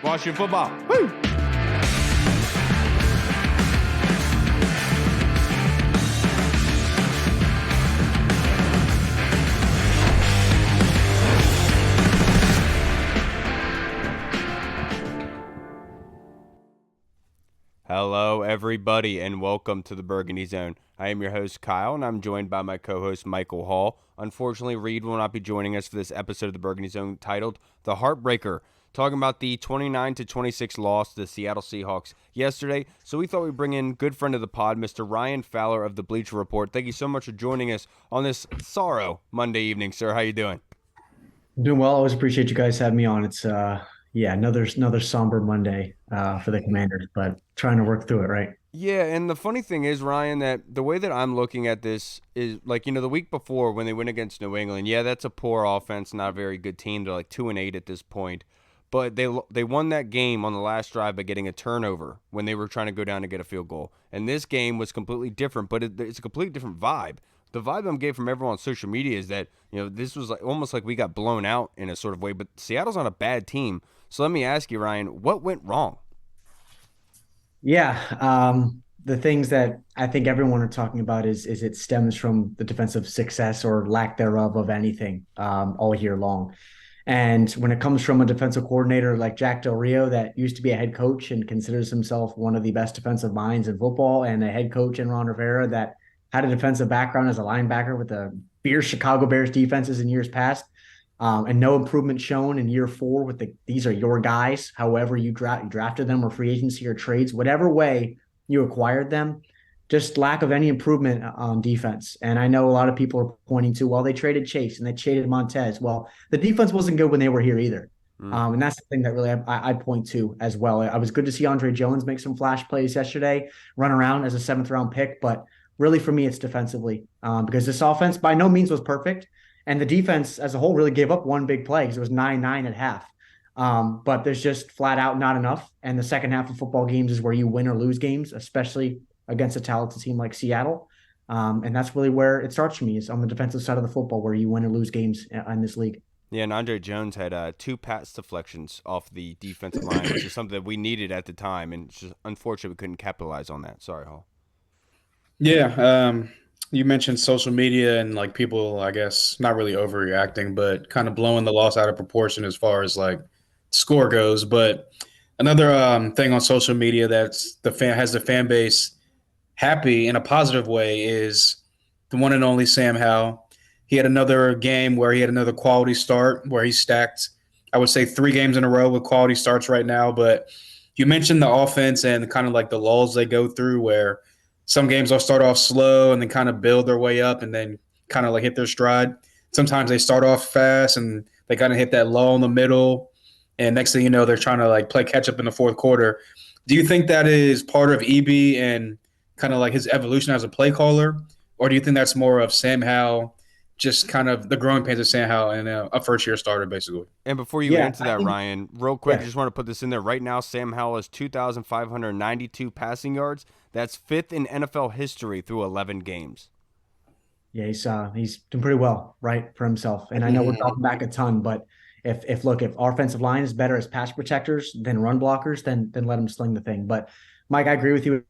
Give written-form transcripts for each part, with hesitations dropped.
Washington football. Woo! Hello, everybody, and welcome to the Burgundy Zone. I am your host, Kyle, and I'm joined by my co-host, Michael Hall. Unfortunately, Reed will not be joining us for this episode of the Burgundy Zone titled The Heartbreaker, talking about the 29-26 loss to the Seattle Seahawks yesterday. So we thought we'd bring in good friend of the pod, Mr. Ryan Fowler of the Bleacher Report. Thank you so much for joining us on this sorrow Monday evening, sir. How you doing? I'm doing well. I always appreciate you guys having me on. It's another somber Monday for the Commanders, but trying to work through it, right? Yeah, and the funny thing is, Ryan, that the way that I'm looking at this is like, the week before when they went against New England, yeah, that's a poor offense, not a very good team. They're like 2-8 at this point. But they won that game on the last drive by getting a turnover when they were trying to go down to get a field goal. And this game was completely different, but it's a completely different vibe. The vibe I'm getting from everyone on social media is that, this was like almost like we got blown out in a sort of way, but Seattle's not a bad team. So let me ask you, Ryan, what went wrong? Yeah, the things that I think everyone are talking about is it stems from the defensive success or lack thereof of anything all year long. And when it comes from a defensive coordinator like Jack Del Rio, that used to be a head coach and considers himself one of the best defensive minds in football, and a head coach in Ron Rivera that had a defensive background as a linebacker with the fierce Chicago Bears defenses in years past, and no improvement shown in year four with these are your guys. However, you drafted them or free agency or trades, whatever way you acquired them, just lack of any improvement on defense. And I know a lot of people are pointing to, well, they traded Chase and they traded Montez. Well, the defense wasn't good when they were here either. And that's the thing that really I point to as well. I was good to see Andre Jones make some flash plays yesterday, run around as a 7th-round pick. But really, for me, it's defensively, because this offense by no means was perfect. And the defense as a whole really gave up one big play because it was 9-9 at half. But there's just flat out not enough. And the second half of football games is where you win or lose games, especially against a talented team like Seattle. And that's really where it starts for me, is on the defensive side of the football where you win or lose games in this league. Yeah, and Andre Jones had 2 pass deflections off the defensive line, which is something that we needed at the time, and it's just unfortunate we couldn't capitalize on that. Sorry, Hall. Yeah, you mentioned social media and like people, I guess, not really overreacting, but kind of blowing the loss out of proportion as far as like score goes. But another thing on social media that's has the fan base happy in a positive way is the one and only Sam Howell. He had another game where he had another quality start where he stacked, I would say, 3 games in a row with quality starts right now. But you mentioned the offense and kind of like the lulls they go through where some games they'll start off slow and then kind of build their way up and then kind of like hit their stride. Sometimes they start off fast and they kind of hit that lull in the middle. And next thing you know, they're trying to like play catch up in the fourth quarter. Do you think that is part of EB and kind of like his evolution as a play caller? Or do you think that's more of Sam Howell, just kind of the growing pains of Sam Howell and a first-year starter, basically? And before you answer that, Ryan, real quick, I Yeah. just want to put this in there. Right now, Sam Howell has 2,592 passing yards. That's 5th in NFL history through 11 games. Yeah, he's doing pretty well, right, for himself. And I know we're talking back a ton, but if our offensive line is better as pass protectors than run blockers, then let him sling the thing. But Mike, I agree with you a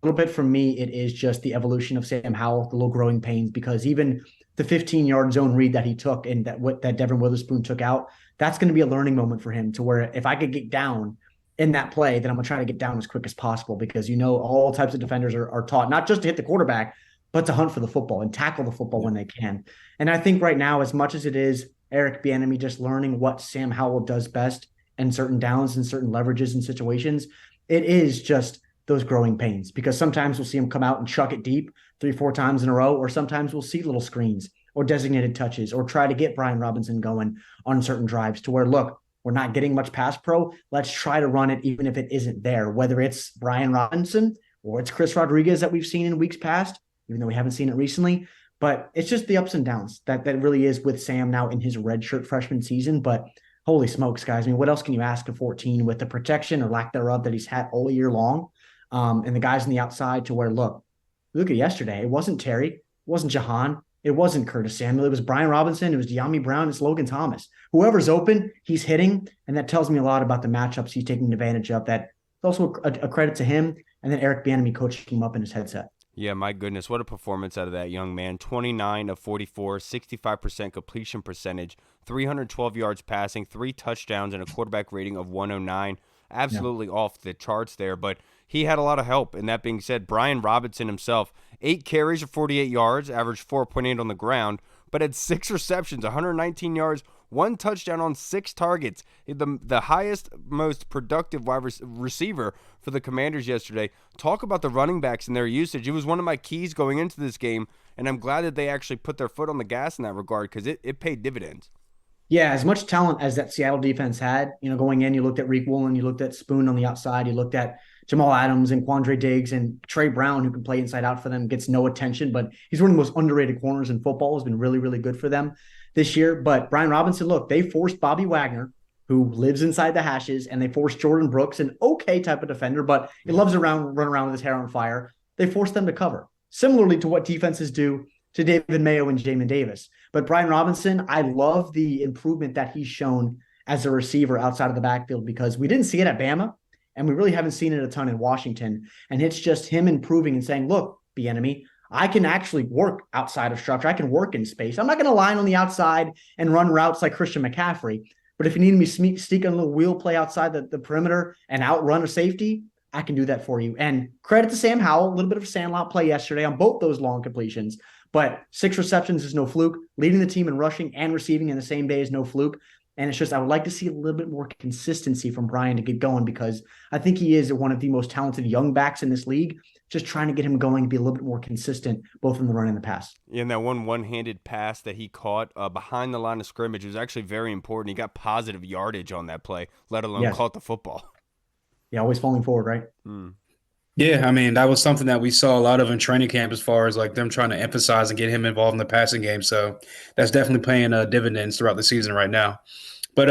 little bit. For me, it is just the evolution of Sam Howell, the little growing pains, because even the 15-yard zone read that he took and that Devin Witherspoon took out, that's going to be a learning moment for him, to where if I could get down in that play, then I'm going to try to get down as quick as possible, because all types of defenders are taught not just to hit the quarterback, but to hunt for the football and tackle the football when they can. And I think right now, as much as it is Eric Bieniemy just learning what Sam Howell does best in certain downs and certain leverages and situations, it is just those growing pains, because sometimes we'll see him come out and chuck it deep 3-4 times in a row, or sometimes we'll see little screens or designated touches or try to get Brian Robinson going on certain drives to where, look, we're not getting much pass pro. Let's try to run it even if it isn't there, whether it's Brian Robinson or it's Chris Rodriguez that we've seen in weeks past, even though we haven't seen it recently. But it's just the ups and downs that really is with Sam now in his redshirt freshman season. But holy smokes, guys. I mean, what else can you ask of 14 with the protection or lack thereof that he's had all year long? And the guys on the outside, to where, look at yesterday. It wasn't Terry. It wasn't Jahan. It wasn't Curtis Samuel. It was Brian Robinson. It was De'Ami Brown. It's Logan Thomas. Whoever's open, he's hitting. And that tells me a lot about the matchups he's taking advantage of. That's also a credit to him. And then Eric Bieniemy coaching him up in his headset. Yeah, my goodness, what a performance out of that young man. 29 of 44, 65% completion percentage, 312 yards passing, 3 touchdowns, and a quarterback rating of 109. Absolutely off the charts there, but he had a lot of help. And that being said, Brian Robinson himself, 8 carries for 48 yards, averaged 4.8 on the ground, but had 6 receptions, 119 yards, 1 touchdown on 6 targets. The highest, most productive wide receiver for the Commanders yesterday. Talk about the running backs and their usage. It was one of my keys going into this game, and I'm glad that they actually put their foot on the gas in that regard because it paid dividends. Yeah, as much talent as that Seattle defense had, going in, you looked at Reek Woolen, you looked at Spoon on the outside, you looked at Jamal Adams and Quandre Diggs and Trey Brown, who can play inside out for them, gets no attention, but he's one of the most underrated corners in football, has been really, really good for them this year. But Brian Robinson, look, they forced Bobby Wagner, who lives inside the hashes, and they forced Jordan Brooks, an okay type of defender, but he loves to run around with his hair on fire. They forced them to cover, similarly to what defenses do to David Mayo and Jamin Davis. But Brian Robinson, I love the improvement that he's shown as a receiver outside of the backfield because we didn't see it at Bama, and we really haven't seen it a ton in Washington. And it's just him improving and saying, look, Bieniemy, I can actually work outside of structure. I can work in space. I'm not going to line on the outside and run routes like Christian McCaffrey. But if you need me to sneak a little wheel play outside the perimeter and outrun a safety, I can do that for you. And credit to Sam Howell, a little bit of a Sandlot play yesterday on both those long completions. But 6 receptions is no fluke. Leading the team in rushing and receiving in the same day is no fluke. And it's just I would like to see a little bit more consistency from Brian to get going because I think he is one of the most talented young backs in this league. Just trying to get him going, be a little bit more consistent, both in the run and the pass. In that one-handed pass that he caught behind the line of scrimmage was actually very important. He got positive yardage on that play, let alone caught the football. Yeah, always falling forward, right? Yeah, I mean, that was something that we saw a lot of in training camp as far as like them trying to emphasize and get him involved in the passing game. So that's definitely paying dividends throughout the season right now. But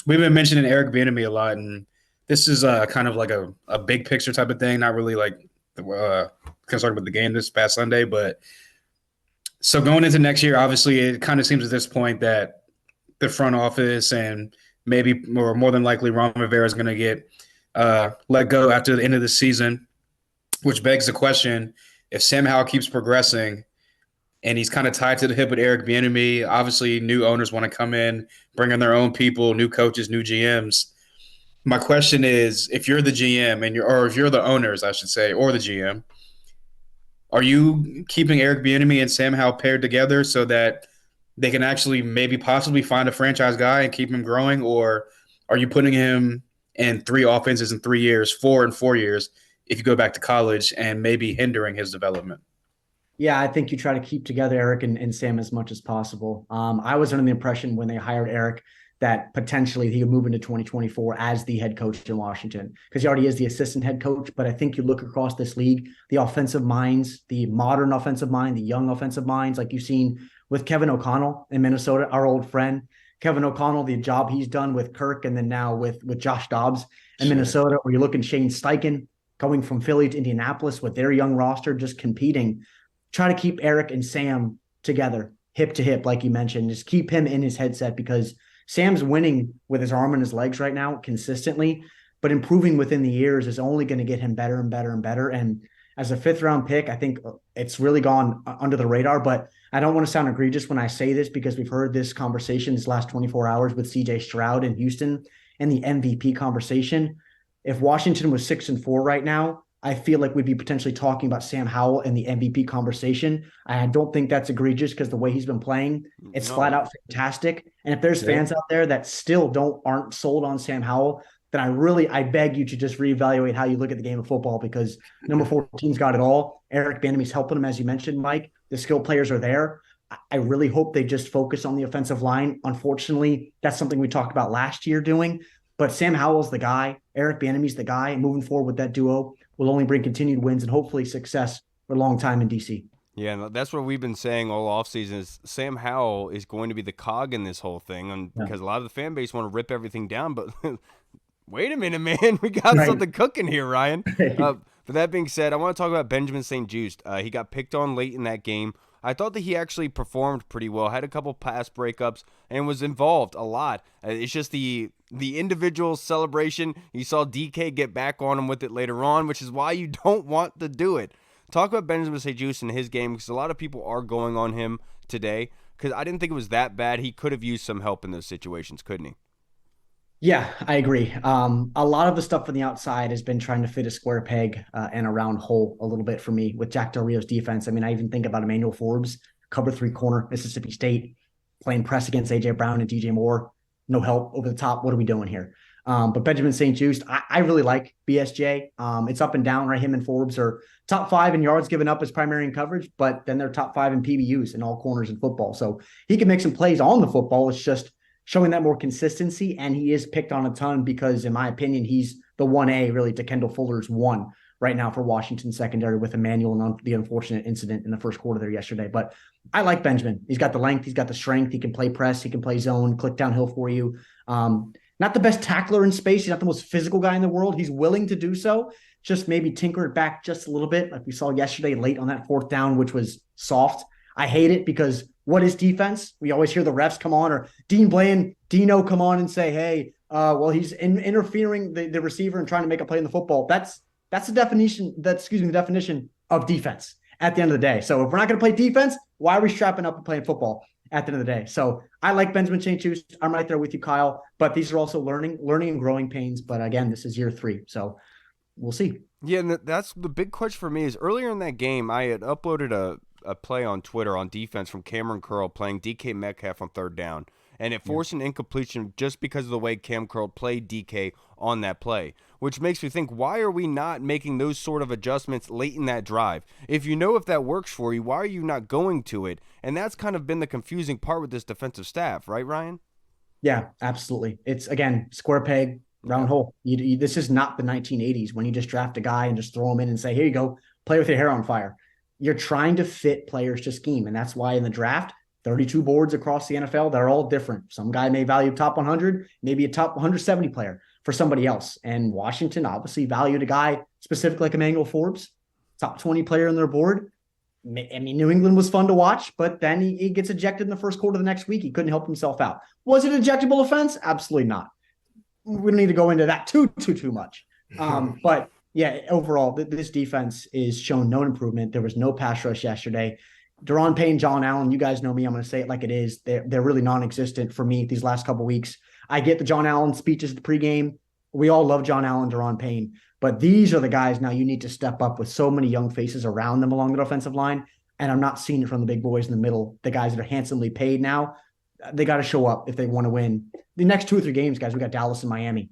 we've been mentioning Eric Bieniemy a lot, and this is kind of like a big picture type of thing, not really like concerned with the game this past Sunday. But so going into next year, obviously it kind of seems at this point that the front office and maybe more than likely Ron Rivera is going to get let go after the end of the season. Which begs the question, if Sam Howell keeps progressing and he's kind of tied to the hip with Eric Bieniemy, obviously new owners want to come in, bring in their own people, new coaches, new GMs. My question is, if you're the GM or if you're the owners, I should say, or the GM, are you keeping Eric Bieniemy and Sam Howell paired together so that they can actually maybe possibly find a franchise guy and keep him growing? Or are you putting him in 3 offenses in 3 years, 4 in 4 years, if you go back to college and maybe hindering his development? Yeah, I think you try to keep together Eric and Sam as much as possible. I was under the impression when they hired Eric that potentially he would move into 2024 as the head coach in Washington because he already is the assistant head coach. But I think you look across this league, the offensive minds, the modern offensive mind, the young offensive minds, like you've seen with Kevin O'Connell in Minnesota, our old friend. Kevin O'Connell, the job he's done with Kirk and then now with Josh Dobbs in Minnesota, or you look at Shane Steichen, going from Philly to Indianapolis with their young roster, just competing. Try to keep Eric and Sam together, hip to hip, like you mentioned. Just keep him in his headset because Sam's winning with his arm and his legs right now consistently, but improving within the years is only going to get him better and better and better. And as a 5th-round pick, I think it's really gone under the radar, but I don't want to sound egregious when I say this because we've heard this conversation this last 24 hours with CJ Stroud in Houston and the MVP conversation. If Washington was 6-4 right now, I feel like we'd be potentially talking about Sam Howell in the MVP conversation. I don't think that's egregious because the way he's been playing, it's flat out fantastic. And if there's fans out there that still aren't sold on Sam Howell, then I beg you to just reevaluate how you look at the game of football because number 14's got it all. Eric Bieniemy's helping him, as you mentioned, Mike. The skill players are there. I really hope they just focus on the offensive line. Unfortunately, that's something we talked about last year doing. But Sam Howell's the guy. Eric Bieniemy's the guy. And moving forward with that duo will only bring continued wins and hopefully success for a long time in DC. Yeah, that's what we've been saying all offseason is Sam Howell is going to be the cog in this whole thing because a lot of the fan base want to rip everything down. But wait a minute, man. We got something cooking here, Ryan. But that being said, I want to talk about Benjamin St. Juste. He got picked on late in that game. I thought that he actually performed pretty well, had a couple pass breakups, and was involved a lot. It's just the individual celebration. You saw DK get back on him with it later on, which is why you don't want to do it. Talk about Benjamin St-Juste in his game, because a lot of people are going on him today, because I didn't think it was that bad. He could have used some help in those situations, couldn't he? Yeah, I agree. A lot of the stuff on the outside has been trying to fit a square peg and a round hole a little bit for me with Jack Del Rio's defense. I mean, I even think about Emmanuel Forbes, cover 3 corner, Mississippi State, playing press against A.J. Brown and DJ Moore. No help over the top. What are we doing here? But Benjamin St-Juste, I really like BSJ. It's up and down, right? Him and Forbes are top 5 in yards given up as primary in coverage, but then they're top 5 in PBUs in all corners in football. So he can make some plays on the football. It's just showing that more consistency, and he is picked on a ton because, in my opinion, he's the 1A really to Kendall Fuller's 1 right now for Washington secondary with Emmanuel and the unfortunate incident in the first quarter there yesterday. But I like Benjamin. He's got the length, he's got the strength, he can play press, he can play zone, click downhill for you. Not the best tackler in space. He's not the most physical guy in the world. He's willing to do so. Just maybe tinker it back just a little bit, like we saw yesterday late on that 4th down, which was soft. I hate it because what is defense? We always hear the refs come on, or Dean Bland, Dino come on and say, hey, well, he's interfering the receiver and trying to make a play in the football. That's the definition, the definition of defense at the end of the day. So if we're not going to play defense, why are we strapping up and playing football at the end of the day? So I like Benjamin St-Juste. I'm right there with you, Kyle, but these are also learning and growing pains. But again, this is year 3. So we'll see. Yeah, and that's the big question for me is earlier in that game, I had uploaded a play on Twitter on defense from Cameron Curl playing DK Metcalf on 3rd down. And it forced an incompletion just because of the way Cam Curl played DK on that play, which makes me think, why are we not making those sort of adjustments late in that drive? If you know if that works for you, why are you not going to it? And that's kind of been the confusing part with this defensive staff, right, Ryan? Yeah, absolutely. It's, again, square peg, round hole. This is not the 1980s when you just draft a guy and just throw him in and say, here you go, play with your hair on fire. You're trying to fit players to scheme. And that's why in the draft, 32 boards across the NFL, they're all different. Some guy may value top 100, maybe a top 170 player for somebody else. And Washington obviously valued a guy specifically like Emmanuel Forbes, top 20 player on their board. I mean, New England was fun to watch, but then he gets ejected in the first quarter of the next week. He couldn't help himself out. Was it an ejectable offense? Absolutely not. We don't need to go into that too much. But yeah, overall, this defense is shown no improvement. There was no pass rush yesterday. Daron Payne, John Allen, you guys know me. I'm going to say it like it is. They're really non-existent for me these last couple of weeks. I get the John Allen speeches at the pregame. We all love John Allen, Daron Payne. But these are the guys now you need to step up with so many young faces around them along the offensive line. And I'm not seeing it from the big boys in the middle, the guys that are handsomely paid now. They got to show up if they want to win. The next 2 or 3 games, guys, we got Dallas and Miami,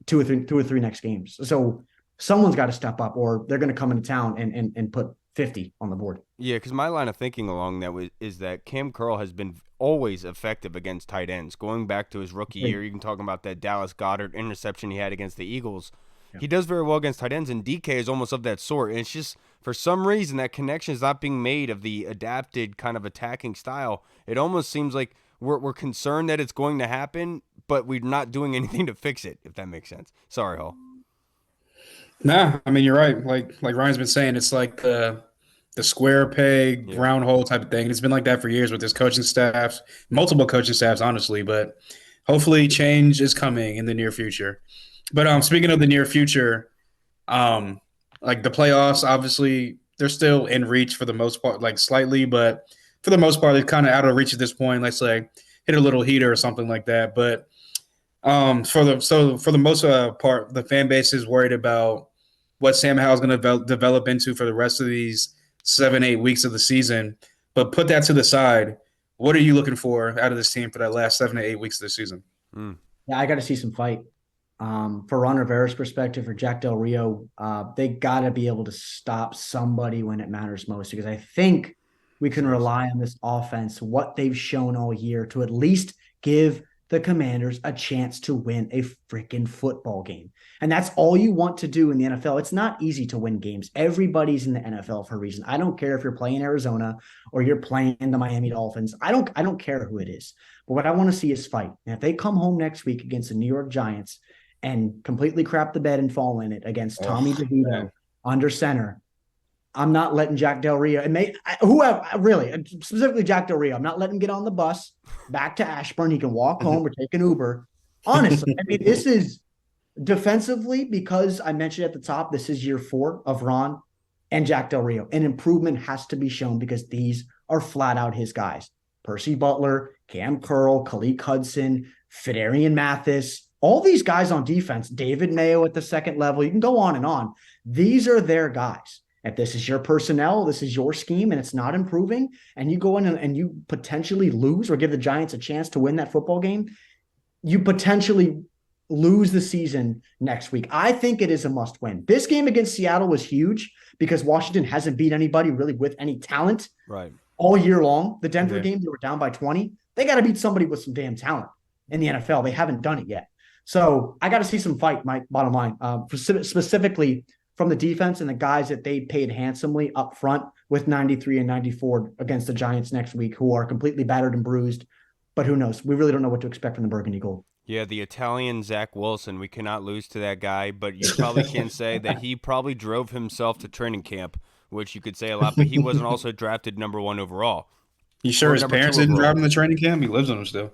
2 or 3 next games. So someone's got to step up or they're going to come into town and put 50 on the board. Yeah, because my line of thinking along that is that Cam Curl has been always effective against tight ends. Going back to his rookie year, you can talk about that Dallas Goedert interception he had against the Eagles. Yeah. He does very well against tight ends, and DK is almost of that sort. And it's just, for some reason, that connection is not being made of the adapted kind of attacking style. It almost seems like we're concerned that it's going to happen, but we're not doing anything to fix it, if that makes sense. Sorry, Hall. Nah, I mean, you're right. Like Ryan's been saying, it's like the square peg, round hole type of thing. And it's been like that for years with this coaching staff, multiple coaching staffs, honestly. But hopefully change is coming in the near future. But speaking of the near future, like the playoffs, obviously, they're still in reach for the most part, like slightly. But for the most part, they're kind of out of reach at this point. Let's say hit a little heater or something like that. But for the most part, the fan base is worried about what Sam Howell's going to develop into for the rest of these 7-8 weeks of the season. But put that to the side. What are you looking for out of this team for that last 7 to 8 weeks of the season? Yeah, I got to see some fight. For Ron Rivera's perspective, for Jack Del Rio, they got to be able to stop somebody when it matters most, because I think we can rely on this offense, what they've shown all year, to at least give the Commanders a chance to win a freaking football game. And that's all you want to do in the NFL. It's not easy to win games. Everybody's in the NFL for a reason. I don't care if you're playing Arizona or you're playing the Miami Dolphins. I don't care who it is. But what I want to see is fight. And if they come home next week against the New York Giants and completely crap the bed and fall in it against Tommy DeVito under center, I'm not letting Jack Del Rio, and whoever, really, specifically Jack Del Rio, I'm not letting him get on the bus back to Ashburn. He can walk home or take an Uber. Honestly, I mean, this is defensively, because I mentioned at the top, this is year 4 of Ron and Jack Del Rio. An improvement has to be shown because these are flat out his guys. Percy Butler, Cam Curl, Khaleke Hudson, Fidarian Mathis, all these guys on defense, David Mayo at the second level, you can go on and on. These are their guys. If this is your personnel, this is your scheme, and it's not improving, and you go in and you potentially lose or give the Giants a chance to win that football game, you potentially lose the season next week. I think it is a must win. This game against Seattle was huge because Washington hasn't beat anybody really with any talent all year long. The Denver game, they were down by 20. They got to beat somebody with some damn talent in the NFL. They haven't done it yet. So I got to see some fight, Mike, bottom line, specifically from the defense and the guys that they paid handsomely up front with 93 and 94 against the Giants next week, who are completely battered and bruised. But who knows? We really don't know what to expect from the Burgundy Gold. Yeah, the Italian Zach Wilson, we cannot lose to that guy, but you probably can say that he probably drove himself to training camp, which you could say a lot, but he wasn't also drafted number 1 overall. You sure his parents didn't drive him to training camp? He lives on him still.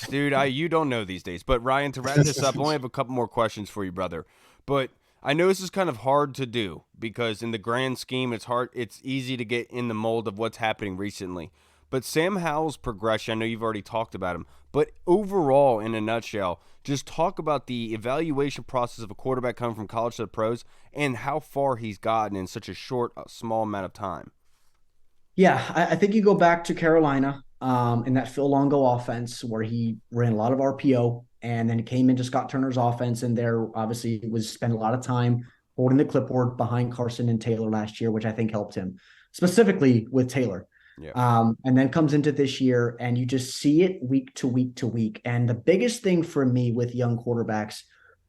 Dude, you don't know these days. But Ryan, to wrap this up, I only have a couple more questions for you, brother. But I know this is kind of hard to do because in the grand scheme, it's easy to get in the mold of what's happening recently. But Sam Howell's progression, I know you've already talked about him, but overall, in a nutshell, just talk about the evaluation process of a quarterback coming from college to the pros and how far he's gotten in such a small amount of time. Yeah, I think you go back to Carolina in that Phil Longo offense where he ran a lot of RPO and then came into Scott Turner's offense, and there obviously was spent a lot of time holding the clipboard behind Carson and Taylor last year, which I think helped him, specifically with Taylor. Yeah. And then comes into this year, and you just see it week to week to week. And the biggest thing for me with young quarterbacks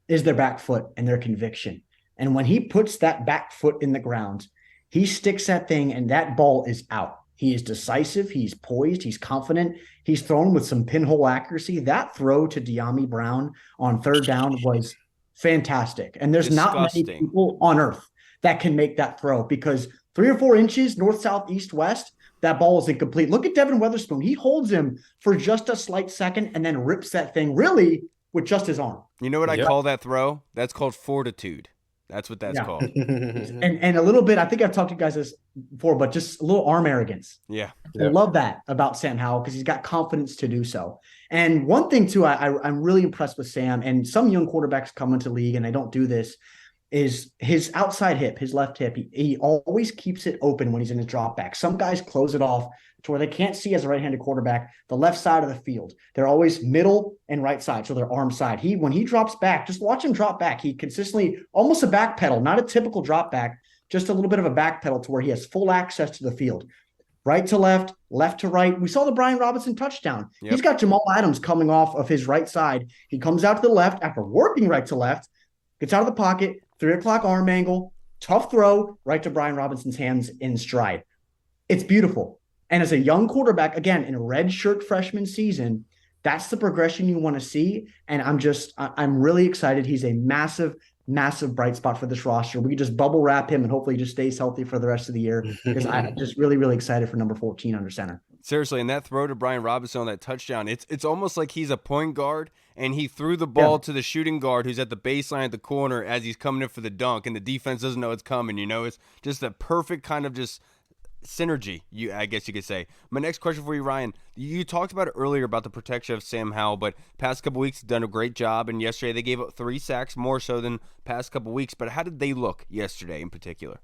is their back foot and their conviction. And when he puts that back foot in the ground, he sticks that thing and that ball is out. He is decisive. He's poised. He's confident. He's thrown with some pinhole accuracy. That throw to De'Ami Brown on 3rd down was fantastic. And there's not many people on earth that can make that throw because 3 or 4 inches north, south, east, west, that ball is incomplete. Look at Devin Weatherspoon. He holds him for just a slight second and then rips that thing really with just his arm. You know what I call that throw? That's called fortitude. That's what that's called. And a little bit, I think I've talked to you guys this before, but just a little arm arrogance. Yeah. I love that about Sam Howell because he's got confidence to do so. And one thing, too, I'm really impressed with Sam, and some young quarterbacks come into the league and they don't do this, is his outside hip, his left hip. He always keeps it open when he's in his drop back. Some guys close it off to where they can't see as a right-handed quarterback the left side of the field. They're always middle and right side, so their arm side. When he drops back, just watch him drop back. He consistently, almost a back pedal, not a typical drop back, just a little bit of a back pedal to where he has full access to the field. Right to left, left to right. We saw the Brian Robinson touchdown. Yep. He's got Jamal Adams coming off of his right side. He comes out to the left after working right to left, gets out of the pocket, 3 o'clock arm angle, tough throw, right to Brian Robinson's hands in stride. It's beautiful. And as a young quarterback, again, in a red shirt freshman season, that's the progression you want to see. And I'm really excited. He's a massive, massive bright spot for this roster. We can just bubble wrap him and hopefully he just stays healthy for the rest of the year because I'm just really, really excited for number 14 under center. Seriously, and that throw to Brian Robinson on that touchdown, it's almost like he's a point guard and he threw the ball to the shooting guard who's at the baseline at the corner as he's coming in for the dunk, and the defense doesn't know it's coming. It's just a perfect kind of just synergy, I guess you could say. My next question for you, Ryan, you talked about it earlier about the protection of Sam Howell, but past couple weeks done a great job, and yesterday they gave up 3 sacks, more so than past couple weeks. But how did they look yesterday in particular?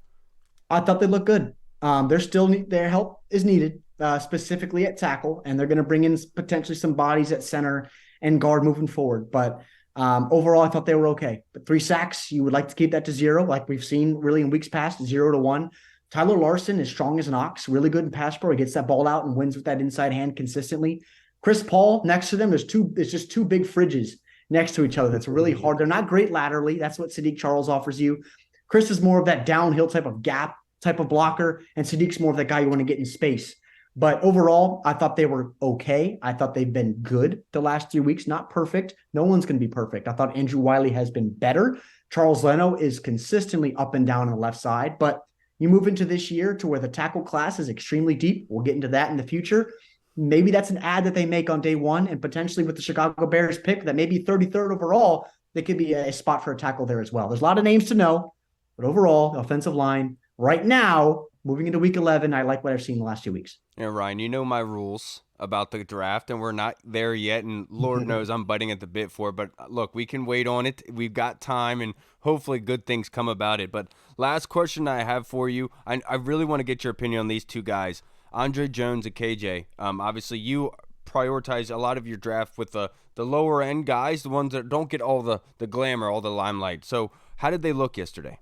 I thought they looked good. Their help is needed, specifically at tackle, and they're going to bring in potentially some bodies at center and guard moving forward. But overall, I thought they were okay. But 3 sacks, you would like to keep that to 0, like we've seen really in weeks past, 0 to 1. Tyler Larson is strong as an ox, really good in pass pro. He gets that ball out and wins with that inside hand consistently. Chris Paul next to them, there's just 2 big fridges next to each other. That's really hard. They're not great laterally. That's what Sadiq Charles offers you. Chris is more of that downhill type of gap type of blocker, and Sadiq's more of that guy you want to get in space. But overall, I thought they were okay. I thought they've been good the last 3 weeks. Not perfect. No one's going to be perfect. I thought Andrew Wiley has been better. Charles Leno is consistently up and down on the left side, but You move into this year to where the tackle class is extremely deep. We'll get into that in the future. Maybe that's an ad that they make on day one, and potentially with the Chicago Bears pick that maybe 33rd overall, there could be a spot for a tackle there as well. There's a lot of names to know, but overall, the offensive line right now, moving into week 11, I like what I've seen the last 2 weeks. Yeah, Ryan, you know my rules about the draft, and we're not there yet, and Lord knows I'm biting at the bit for it. But look, we can wait on it. We've got time, and hopefully good things come about it. But last question I have for you, I really want to get your opinion on these two guys, Andre Jones and KJ. Obviously, you prioritize a lot of your draft with the lower end guys, the ones that don't get all the glamour, all the limelight. So how did they look yesterday?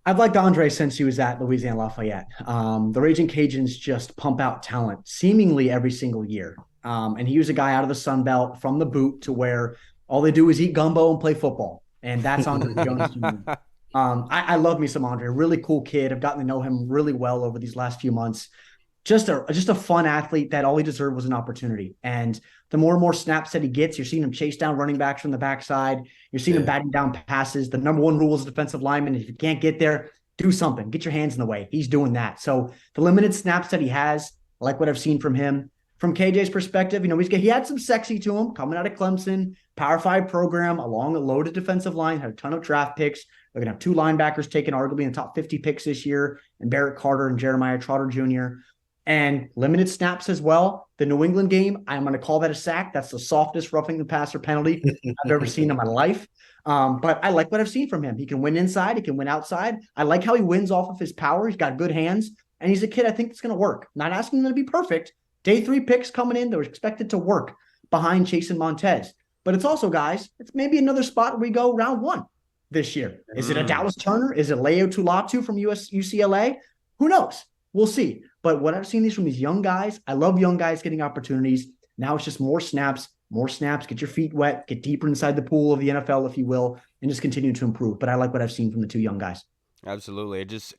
I've liked Andre since he was at Louisiana Lafayette. The Raging Cajuns just pump out talent seemingly every single year. And he was a guy out of the Sun Belt from the boot to where all they do is eat gumbo and play football. And that's Andre Jones. I love me some Andre, really cool kid. I've gotten to know him really well over these last few months. Just a fun athlete that all he deserved was an opportunity. And the more and more snaps that he gets, you're seeing him chase down running backs from the backside. You're seeing him batting down passes. The number one rule as a defensive lineman, if you can't get there, do something. Get your hands in the way. He's doing that. So the limited snaps that he has, I like what I've seen from him. From KJ's perspective, he had some sexy to him coming out of Clemson, Power 5 program, along a loaded defensive line, had a ton of draft picks. They're going to have two linebackers taken arguably in the top 50 picks this year, and Barrett Carter and Jeremiah Trotter Jr., and limited snaps as well. The New England game, I'm going to call that a sack. That's the softest roughing the passer penalty I've ever seen in my life. But I like what I've seen from him. He can win inside. He can win outside. I like how he wins off of his power. He's got good hands, and he's a kid I think it's going to work. Not asking him to be perfect. Day 3 picks coming in. They're expected to work behind Chase and Montez. But it's also, guys, it's maybe another spot where we go round 1 this year. Is it a Dallas Turner? Is it Leo Tulatu from UCLA? Who knows? We'll see. But what I've seen from these young guys, I love young guys getting opportunities. Now it's just more snaps, get your feet wet, get deeper inside the pool of the NFL, if you will, and just continue to improve. But I like what I've seen from the two young guys. Absolutely. It just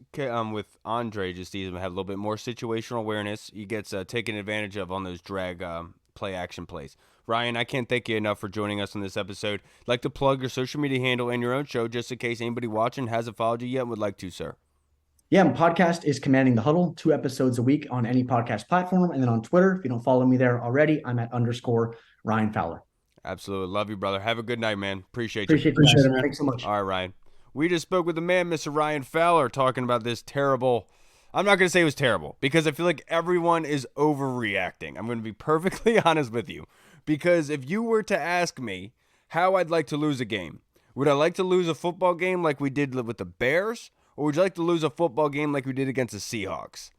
with Andre, just even have a little bit more situational awareness. He gets taken advantage of on those drag play action plays. Ryan, I can't thank you enough for joining us on this episode. I'd like to plug your social media handle and your own show, just in case anybody watching hasn't followed you yet and would like to, sir. Yeah, my podcast is Commanding the Huddle, 2 episodes a week on any podcast platform. And then on Twitter, if you don't follow me there already, I'm at _ Ryan Fowler. Absolutely. Love you, brother. Have a good night, man. Appreciate you. Appreciate it, man. Thanks so much. All right, Ryan. We just spoke with the man, Mr. Ryan Fowler, talking about this terrible. I'm not going to say it was terrible because I feel like everyone is overreacting. I'm going to be perfectly honest with you. Because if you were to ask me how I'd like to lose a game, would I like to lose a football game like we did with the Bears? Or would you like to lose a football game like we did against the Seahawks?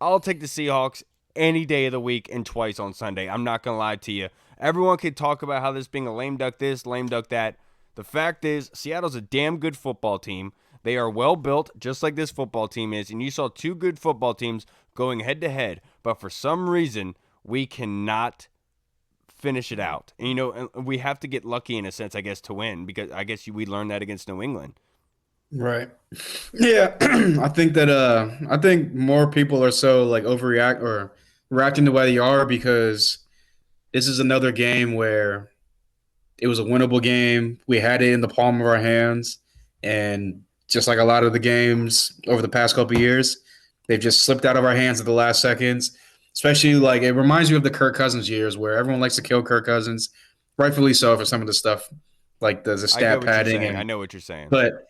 I'll take the Seahawks any day of the week and twice on Sunday. I'm not going to lie to you. Everyone could talk about how this being a lame duck this, lame duck that. The fact is, Seattle's a damn good football team. They are well built, just like this football team is. And you saw 2 good football teams going head to head. But for some reason, we cannot finish it out. And, we have to get lucky in a sense, I guess, to win. Because I guess we learned that against New England. Right. Yeah. I think more people are so overreact or reacting the way they are because this is another game where it was a winnable game. We had it in the palm of our hands, and just like a lot of the games over the past couple of years, they've just slipped out of our hands at the last seconds. Especially it reminds me of the Kirk Cousins years where everyone likes to kill Kirk Cousins, rightfully so for some of the stuff like the stat padding. I know what you're saying. But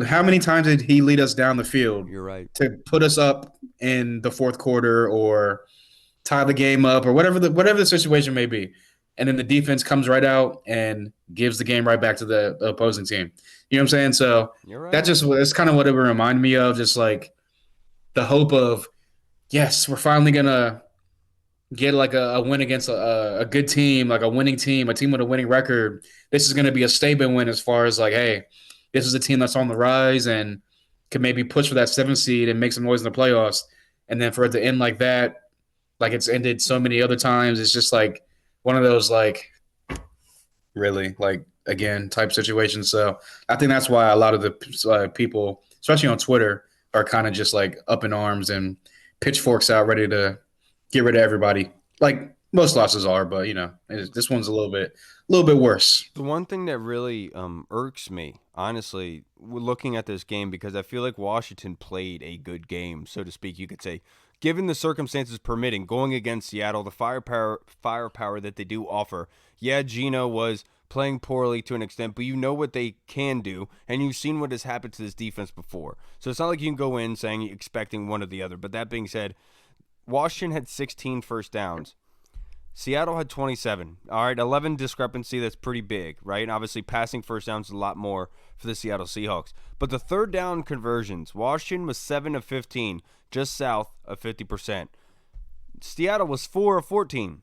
how many times did he lead us down the field? You're right. To put us up in the fourth quarter or tie the game up or whatever the situation may be. And then the defense comes right out and gives the game right back to the opposing team. You know what I'm saying? So You're right. That's kind of what it would remind me of, just like the hope of, yes, we're finally going to get a win against a good team, like a winning team, a team with a winning record. This is going to be a statement win as far as hey, this is a team that's on the rise and can maybe push for that 7th seed and make some noise in the playoffs. And then for it to end like that, like it's ended so many other times, it's just one of those really again type situations. So I think that's why a lot of the people, especially on Twitter, are kind of just up in arms and pitchforks out, ready to get rid of everybody. Most losses are, but this one's a little bit worse. The one thing that really irks me, honestly, looking at this game, because I feel like Washington played a good game, so to speak, you could say, given the circumstances permitting, going against Seattle, the firepower that they do offer. Yeah, Gino was playing poorly to an extent, but you know what they can do, and you've seen what has happened to this defense before. So it's not like you can go in saying expecting one or the other. But that being said, Washington had 16 first downs. Seattle had 27. All right, 11 discrepancy, that's pretty big, right? And obviously, passing first downs is a lot more for the Seattle Seahawks. But the third down conversions, Washington was 7 of 15, just south of 50%. Seattle was 4 of 14.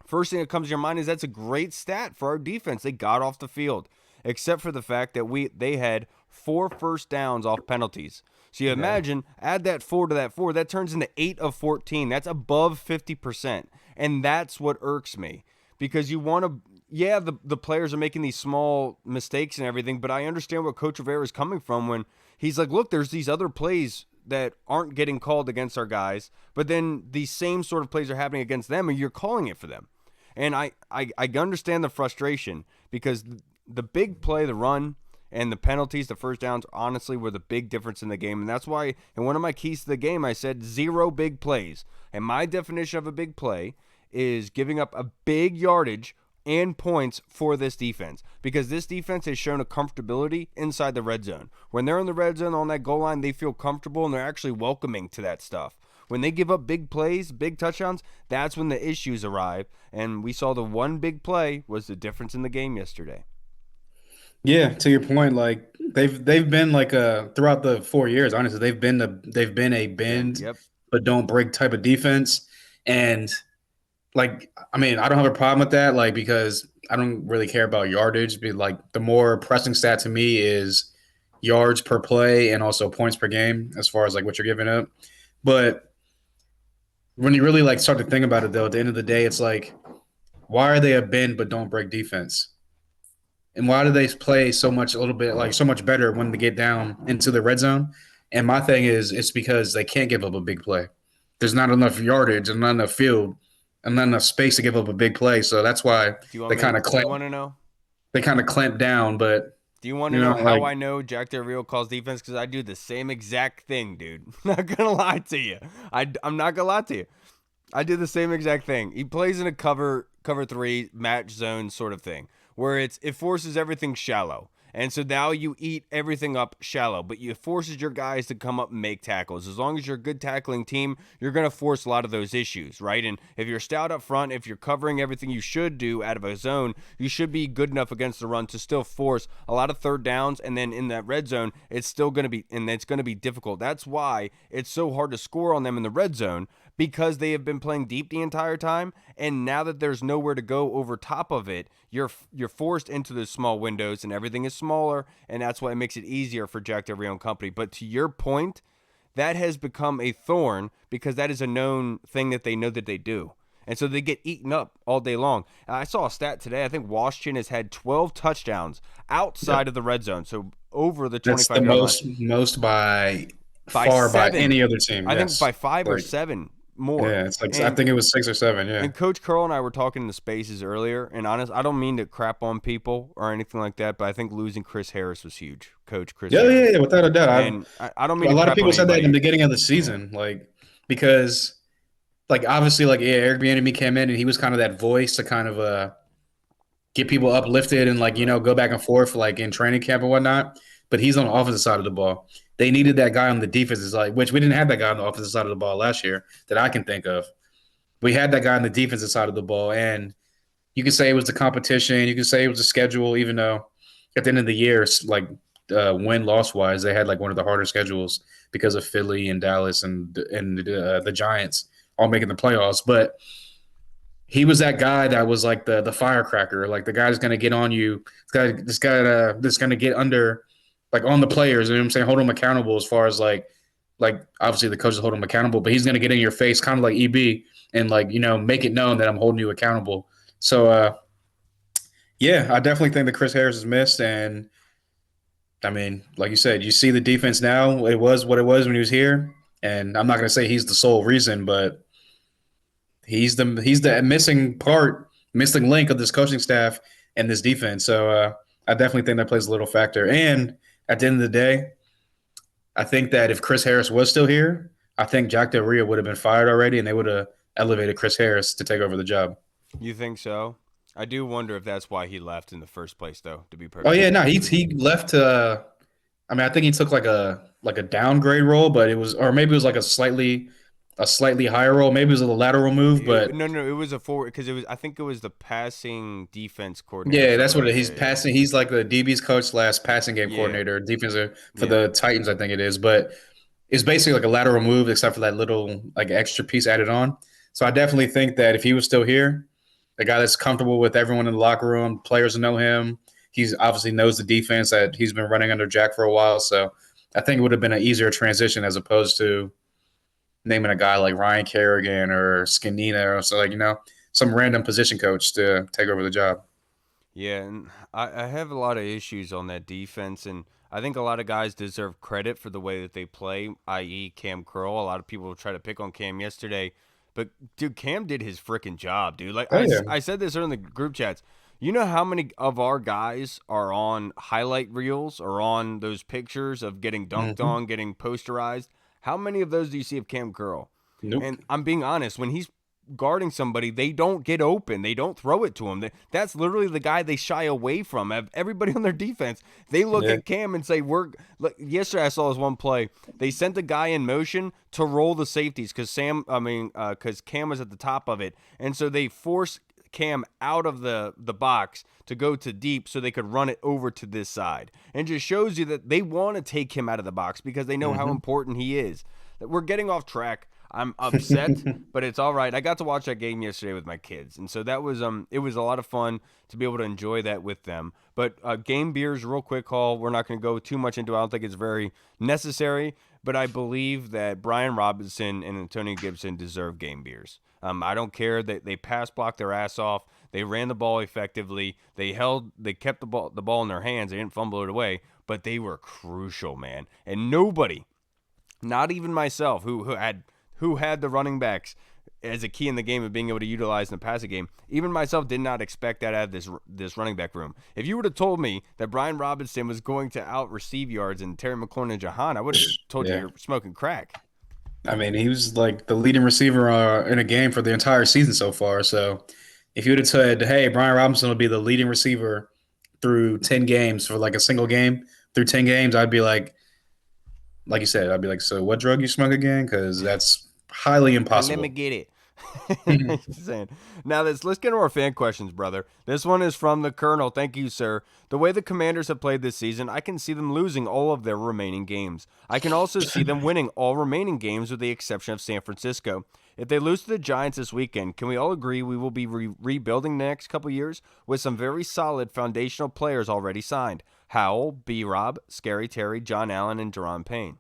First thing that comes to your mind is that's a great stat for our defense. They got off the field, except for the fact that they had 4 first downs off penalties. So you imagine, add that 4 to that 4, that turns into 8 of 14. That's above 50%. And that's what irks me, because you want to, yeah, the players are making these small mistakes and everything, but I understand where Coach Rivera is coming from when he's like, look, there's these other plays that aren't getting called against our guys, but then these same sort of plays are happening against them, and you're calling it for them. And I understand the frustration, because the big play, the run, and the penalties, the first downs, honestly, were the big difference in the game. And that's why, in one of my keys to the game, I said 0 big plays. And my definition of a big play is giving up a big yardage and points for this defense, because this defense has shown a comfortability inside the red zone. When they're in the red zone on that goal line, they feel comfortable, and they're actually welcoming to that stuff. When they give up big plays, big touchdowns, that's when the issues arrive. And we saw the one big play was the difference in the game yesterday. Yeah, to your point, like they've been like throughout the 4 years, honestly, they've been a bend but don't break type of defense. And like, I mean, I don't have a problem with that, like, because I don't really care about yardage. But like, the more pressing stat to me is yards per play and also points per game, as far as like what you're giving up. But when you really like start to think about it, though, at the end of the day, it's like, why are they a bend but don't break defense? And why do they play so much, a little bit, like so much better when they get down into the red zone? And my thing is, it's because they can't give up a big play. There's not enough yardage and not enough field and not enough space to give up a big play. So that's why they kind of clamp. Do you want to know? They kind of clamp down, but do you want to know how I know Jack Del Rio calls defense? Because I do the same exact thing, dude. Not gonna lie to you. I'm not gonna lie to you. I do the same exact thing. He plays in a cover 3 match zone sort of thing, where it forces everything shallow. And so now you eat everything up shallow, but it forces your guys to come up and make tackles. As long as you're a good tackling team, you're going to force a lot of those issues, right? And if you're stout up front, if you're covering everything you should do out of a zone, you should be good enough against the run to still force a lot of third downs. And then in that red zone, it's still going to be, and it's going to be difficult. That's why it's so hard to score on them in the red zone, because they have been playing deep the entire time, and now that there's nowhere to go over top of it, you're forced into those small windows, and everything is smaller, and that's why it makes it easier for Jack Del Rio and company. But to your point, that has become a thorn, because that is a known thing that they know that they do. And so they get eaten up all day long. And I saw a stat today. I think Washington has had 12 touchdowns outside of the red zone, so over the 25-yard line. That's the most by far 7. By any other team. I think by 5 or 7. More. Yeah, it's like, I think it was 6 or 7. Yeah. And Coach Curl and I were talking in the spaces earlier, and honest, I don't mean to crap on people or anything like that, but I think losing Chris Harris was huge. Coach Chris Harris. Yeah, without a doubt. And I don't mean a lot of people said that in the anybody. beginning of the season, like, because like obviously like Eric Bieniemy came in and he was kind of that voice to kind of get people uplifted and like go back and forth like in training camp and whatnot. But he's on the offensive side of the ball. They needed that guy on the defensive side, which we didn't have that guy on the offensive side of the ball last year that I can think of. We had that guy on the defensive side of the ball, and you can say it was the competition. You can say it was the schedule, even though at the end of the year, like win-loss wise, they had like one of the harder schedules because of Philly and Dallas and the Giants all making the playoffs. But he was that guy that was like the firecracker, like the guy that's going to get on you, this guy that's going to get under, like on the players. You know what I'm saying? Hold them accountable as far as like obviously the coaches hold him accountable, but he's going to get in your face, kind of like EB, and like make it known that I'm holding you accountable. So yeah, I definitely think that Chris Harris is missed, and I mean, like you said, you see the defense now. It was what it was when he was here, and I'm not going to say he's the sole reason, but he's the missing link of this coaching staff and this defense. So I definitely think that plays a little factor. And at the end of the day, I think that if Chris Harris was still here, I think Jack Del Rio would have been fired already, and they would have elevated Chris Harris to take over the job. You think so? I do wonder if that's why he left in the first place, though. To be Oh perfect. yeah, no, he left. I mean, I think he took like a downgrade role, but it was, or maybe it was like a slightly higher role. Maybe it was a lateral move, but No, it was a forward because it was. I think it was the passing defense coordinator. yeah, that's Something what like he's that, yeah. passing. He's like the DB's coach slash passing game Yeah, coordinator, defensive for yeah. the Titans, I think it is. But it's basically like a lateral move, except for that little like extra piece added on. So I definitely think that if he was still here, the guy that's comfortable with everyone in the locker room, players know him. He's obviously knows the defense that he's been running under Jack for a while. So I think it would have been an easier transition as opposed to naming a guy like Ryan Kerrigan or Skinina or so, like, some random position coach to take over the job. Yeah, and I have a lot of issues on that defense, and I think a lot of guys deserve credit for the way that they play, i.e., Cam Curl. A lot of people try to pick on Cam yesterday, but dude, Cam did his freaking job, dude. Like Oh yeah. I said this earlier in the group chats. You know how many of our guys are on highlight reels or on those pictures of getting dunked Hmm. on, getting posterized? How many of those do you see of Cam Curl? Nope. And I'm being honest, when he's guarding somebody, they don't get open. They don't throw it to him. That's literally the guy they shy away from. Everybody on their defense, they look Yeah. at Cam and say, "We're." Like, yesterday, I saw this one play. They sent the guy in motion to roll the safeties because Cam was at the top of it, and so they forced Cam out of the box to go to deep so they could run it over to this side. And just shows you that they want to take him out of the box because they know how Hmm. important he is. We're getting off track. I'm upset, but it's all right. I got to watch that game yesterday with my kids, and so that was it was a lot of fun to be able to enjoy that with them. But game beers, real quick call. We're not going to go too much into it. I don't think it's very necessary, but I believe that Brian Robinson and Antonio Gibson deserve game beers. I don't care that they pass blocked their ass off. They ran the ball effectively. They kept the ball in their hands. They didn't fumble it away, but they were crucial, man. And nobody, not even myself, who had the running backs as a key in the game of being able to utilize in the passing game. Even myself did not expect that out of this running back room. If you would have told me that Brian Robinson was going to out receive yards and Terry McLaurin and Jahan, I would have told you Yeah. you're smoking crack. I mean, he was like the leading receiver in a game for the entire season so far. So if you would have said, "Hey, Brian Robinson will be the leading receiver through 10 games for like a single game through 10 games," I'd be like you said, I'd be like, "So what drug you smoke again?" Because that's highly And let me impossible. get it. Just saying. Now let's get into our fan questions, brother. This one is from the Colonel. Thank you, sir. The way the Commanders have played this season, I can see them losing all of their remaining games. I can also see them winning all remaining games with the exception of San Francisco. If they lose to the Giants this weekend, can we all agree we will be rebuilding the next couple years with some very solid foundational players already signed? Howell, B-Rob, Scary Terry, John Allen, and Deron Payne.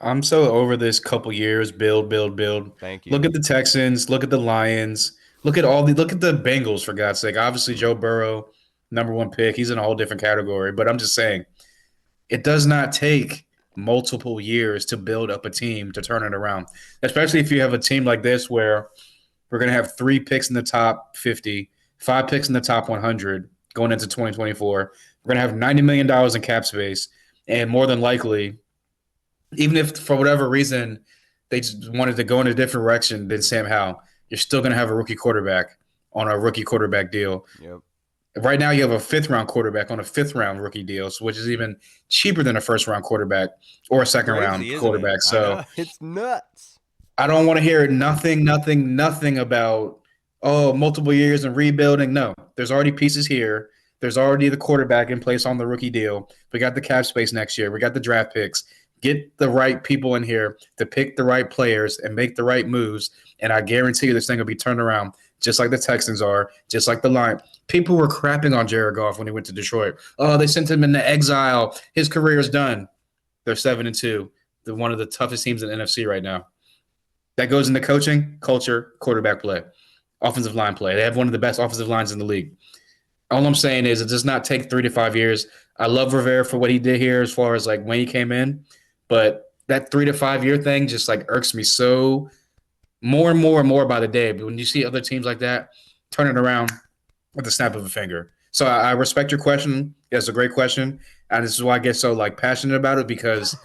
I'm so over this couple years build, build, build. Thank you. Look at the Texans, look at the Lions, look at the Bengals for God's sake. Obviously, Joe Burrow, number one pick. He's in a whole different category. But I'm just saying, it does not take multiple years to build up a team to turn it around. Especially if you have a team like this where we're going to have 3 picks in the top 50, 5 picks in the top 100 going into 2024. We're going to have $90 million in cap space, and more than likely, even if for whatever reason they just wanted to go in a different direction than Sam Howell, you're still going to have a rookie quarterback on a rookie quarterback deal. Yep. Right now, you have a fifth-round quarterback on a fifth-round rookie deal, which is even cheaper than a first-round quarterback or a second-round Crazy, isn't quarterback. it? I So know. It's nuts. I don't want to hear nothing about, oh, multiple years and rebuilding. No, there's already pieces here. There's already the quarterback in place on the rookie deal. We got the cap space next year. We got the draft picks. Get the right people in here to pick the right players and make the right moves. And I guarantee you this thing will be turned around just like the Texans are, just like the Lions. People were crapping on Jared Goff when he went to Detroit. Oh, they sent him into exile. His career is done. They're 7-2. They're one of the toughest teams in the NFC right now. That goes into coaching, culture, quarterback play, offensive line play. They have one of the best offensive lines in the league. All I'm saying is it does not take 3 to 5 years. I love Rivera for what he did here as far as like when he came in, but that 3 to 5 year thing just like irks me so more and more and more by the day. But when you see other teams like that, turn it around with the snap of a finger. So I respect your question. It's a great question, and this is why I get so like passionate about it because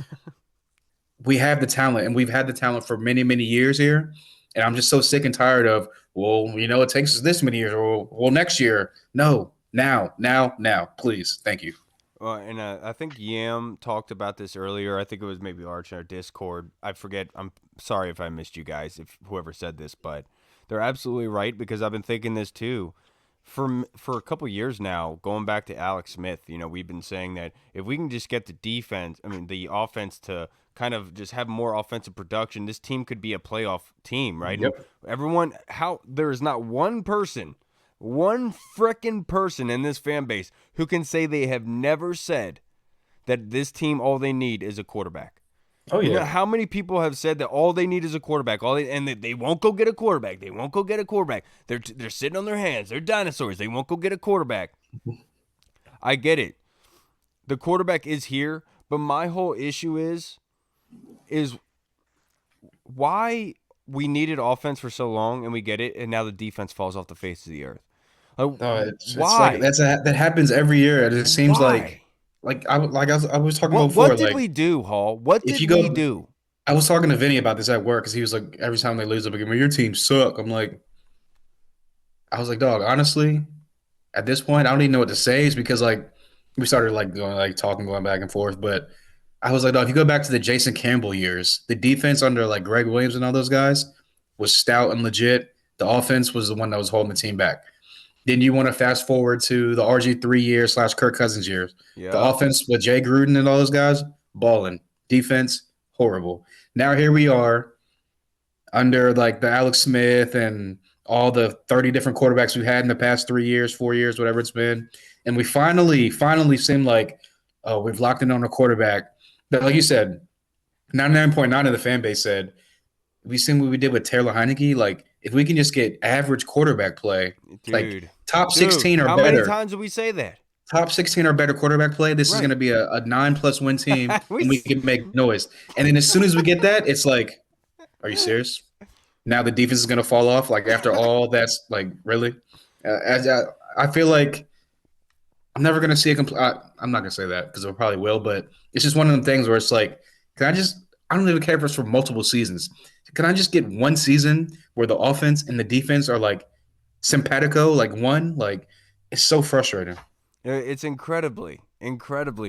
we have the talent, and we've had the talent for many many years here. And I'm just so sick and tired of it takes us this many years, or next year. No, now, please, thank you. Well, and I think Yam talked about this earlier. I think it was maybe Arch in our Discord. I forget. I'm sorry if I missed you guys, if whoever said this, but they're absolutely right because I've been thinking this too. For a couple years now, going back to Alex Smith, we've been saying that if we can just get the offense to kind of just have more offensive production, this team could be a playoff team, right? And Yep. there is not one frickin' person in this fan base who can say they have never said that this team all they need is a quarterback. Oh yeah. How many people have said that all they need is a quarterback, and they won't go get a quarterback. They won't go get a quarterback. They're sitting on their hands. They're dinosaurs. They won't go get a quarterback. I get it. The quarterback is here, but my whole issue is why we needed offense for so long and we get it, and now the defense falls off the face of the earth. It's Why? like that happens every year. It just seems Why? I was talking about before. What did Like we do, Hall? What if did you we go, do? I was talking to Vinny about this at work because he was like, every time they lose, I'm like, well, your team suck. I was like, dog, honestly, at this point, I don't even know what to say. Is because like we started like going like talking, going back and forth. But I was like, dog, if you go back to the Jason Campbell years, the defense under like Greg Williams and all those guys was stout and legit. The offense was the one that was holding the team back. Then you want to fast forward to the RG3 years / Kirk Cousins years. The Yeah. offense with Jay Gruden and all those guys, balling. Defense, horrible. Now here we are under like the Alex Smith and all the 30 different quarterbacks we had in the past 3 years, 4 years, whatever it's been. And we finally seem like we've locked in on a quarterback. But like you said, 99.9 of the fan base said, we seen what we did with Taylor Heineke. Like, if we can just get average quarterback play, like Dude. top 16 or How many better, times did we say that? top 16 or better quarterback play, this is Right. going to be a 9+ win team, We and we s- can make noise. And then as soon as we get that, it's like, are you serious? Now the defense is going to fall off. Like after all, that's like really. I feel like I'm never going to see a complete. I'm not going to say that because I probably will, but it's just one of them things where it's like, can I just? I don't even care if it's for multiple seasons. Can I just get one season where the offense and the defense are like simpatico, like one? Like it's so frustrating. It's incredibly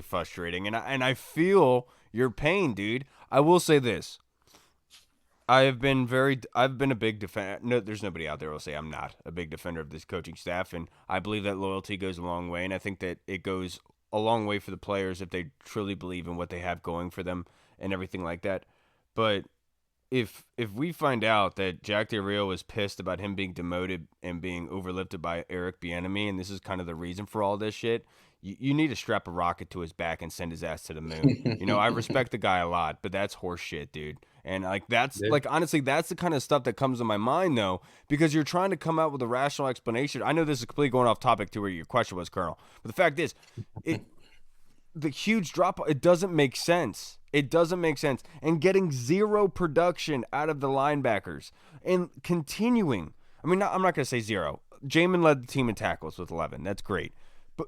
frustrating, and I feel your pain, dude. I will say this: I've been a big defender. No, there's nobody out there who will say I'm not a big defender of this coaching staff, and I believe that loyalty goes a long way, and I think that it goes a long way for the players if they truly believe in what they have going for them and everything like that. But if we find out that Jack Del Rio was pissed about him being demoted and being overlifted by Eric Bieniemy, and this is kind of the reason for all this shit, you need to strap a rocket to his back and send his ass to the moon. I respect the guy a lot, but that's horse shit, dude. And Yeah. honestly, that's the kind of stuff that comes to my mind though, because you're trying to come out with a rational explanation. I know this is completely going off topic to where your question was, Colonel, but the fact is, the huge drop, it doesn't make sense. It doesn't make sense. And getting zero production out of the linebackers and continuing. I mean, I'm not going to say zero. Jamin led the team in tackles with 11. That's great.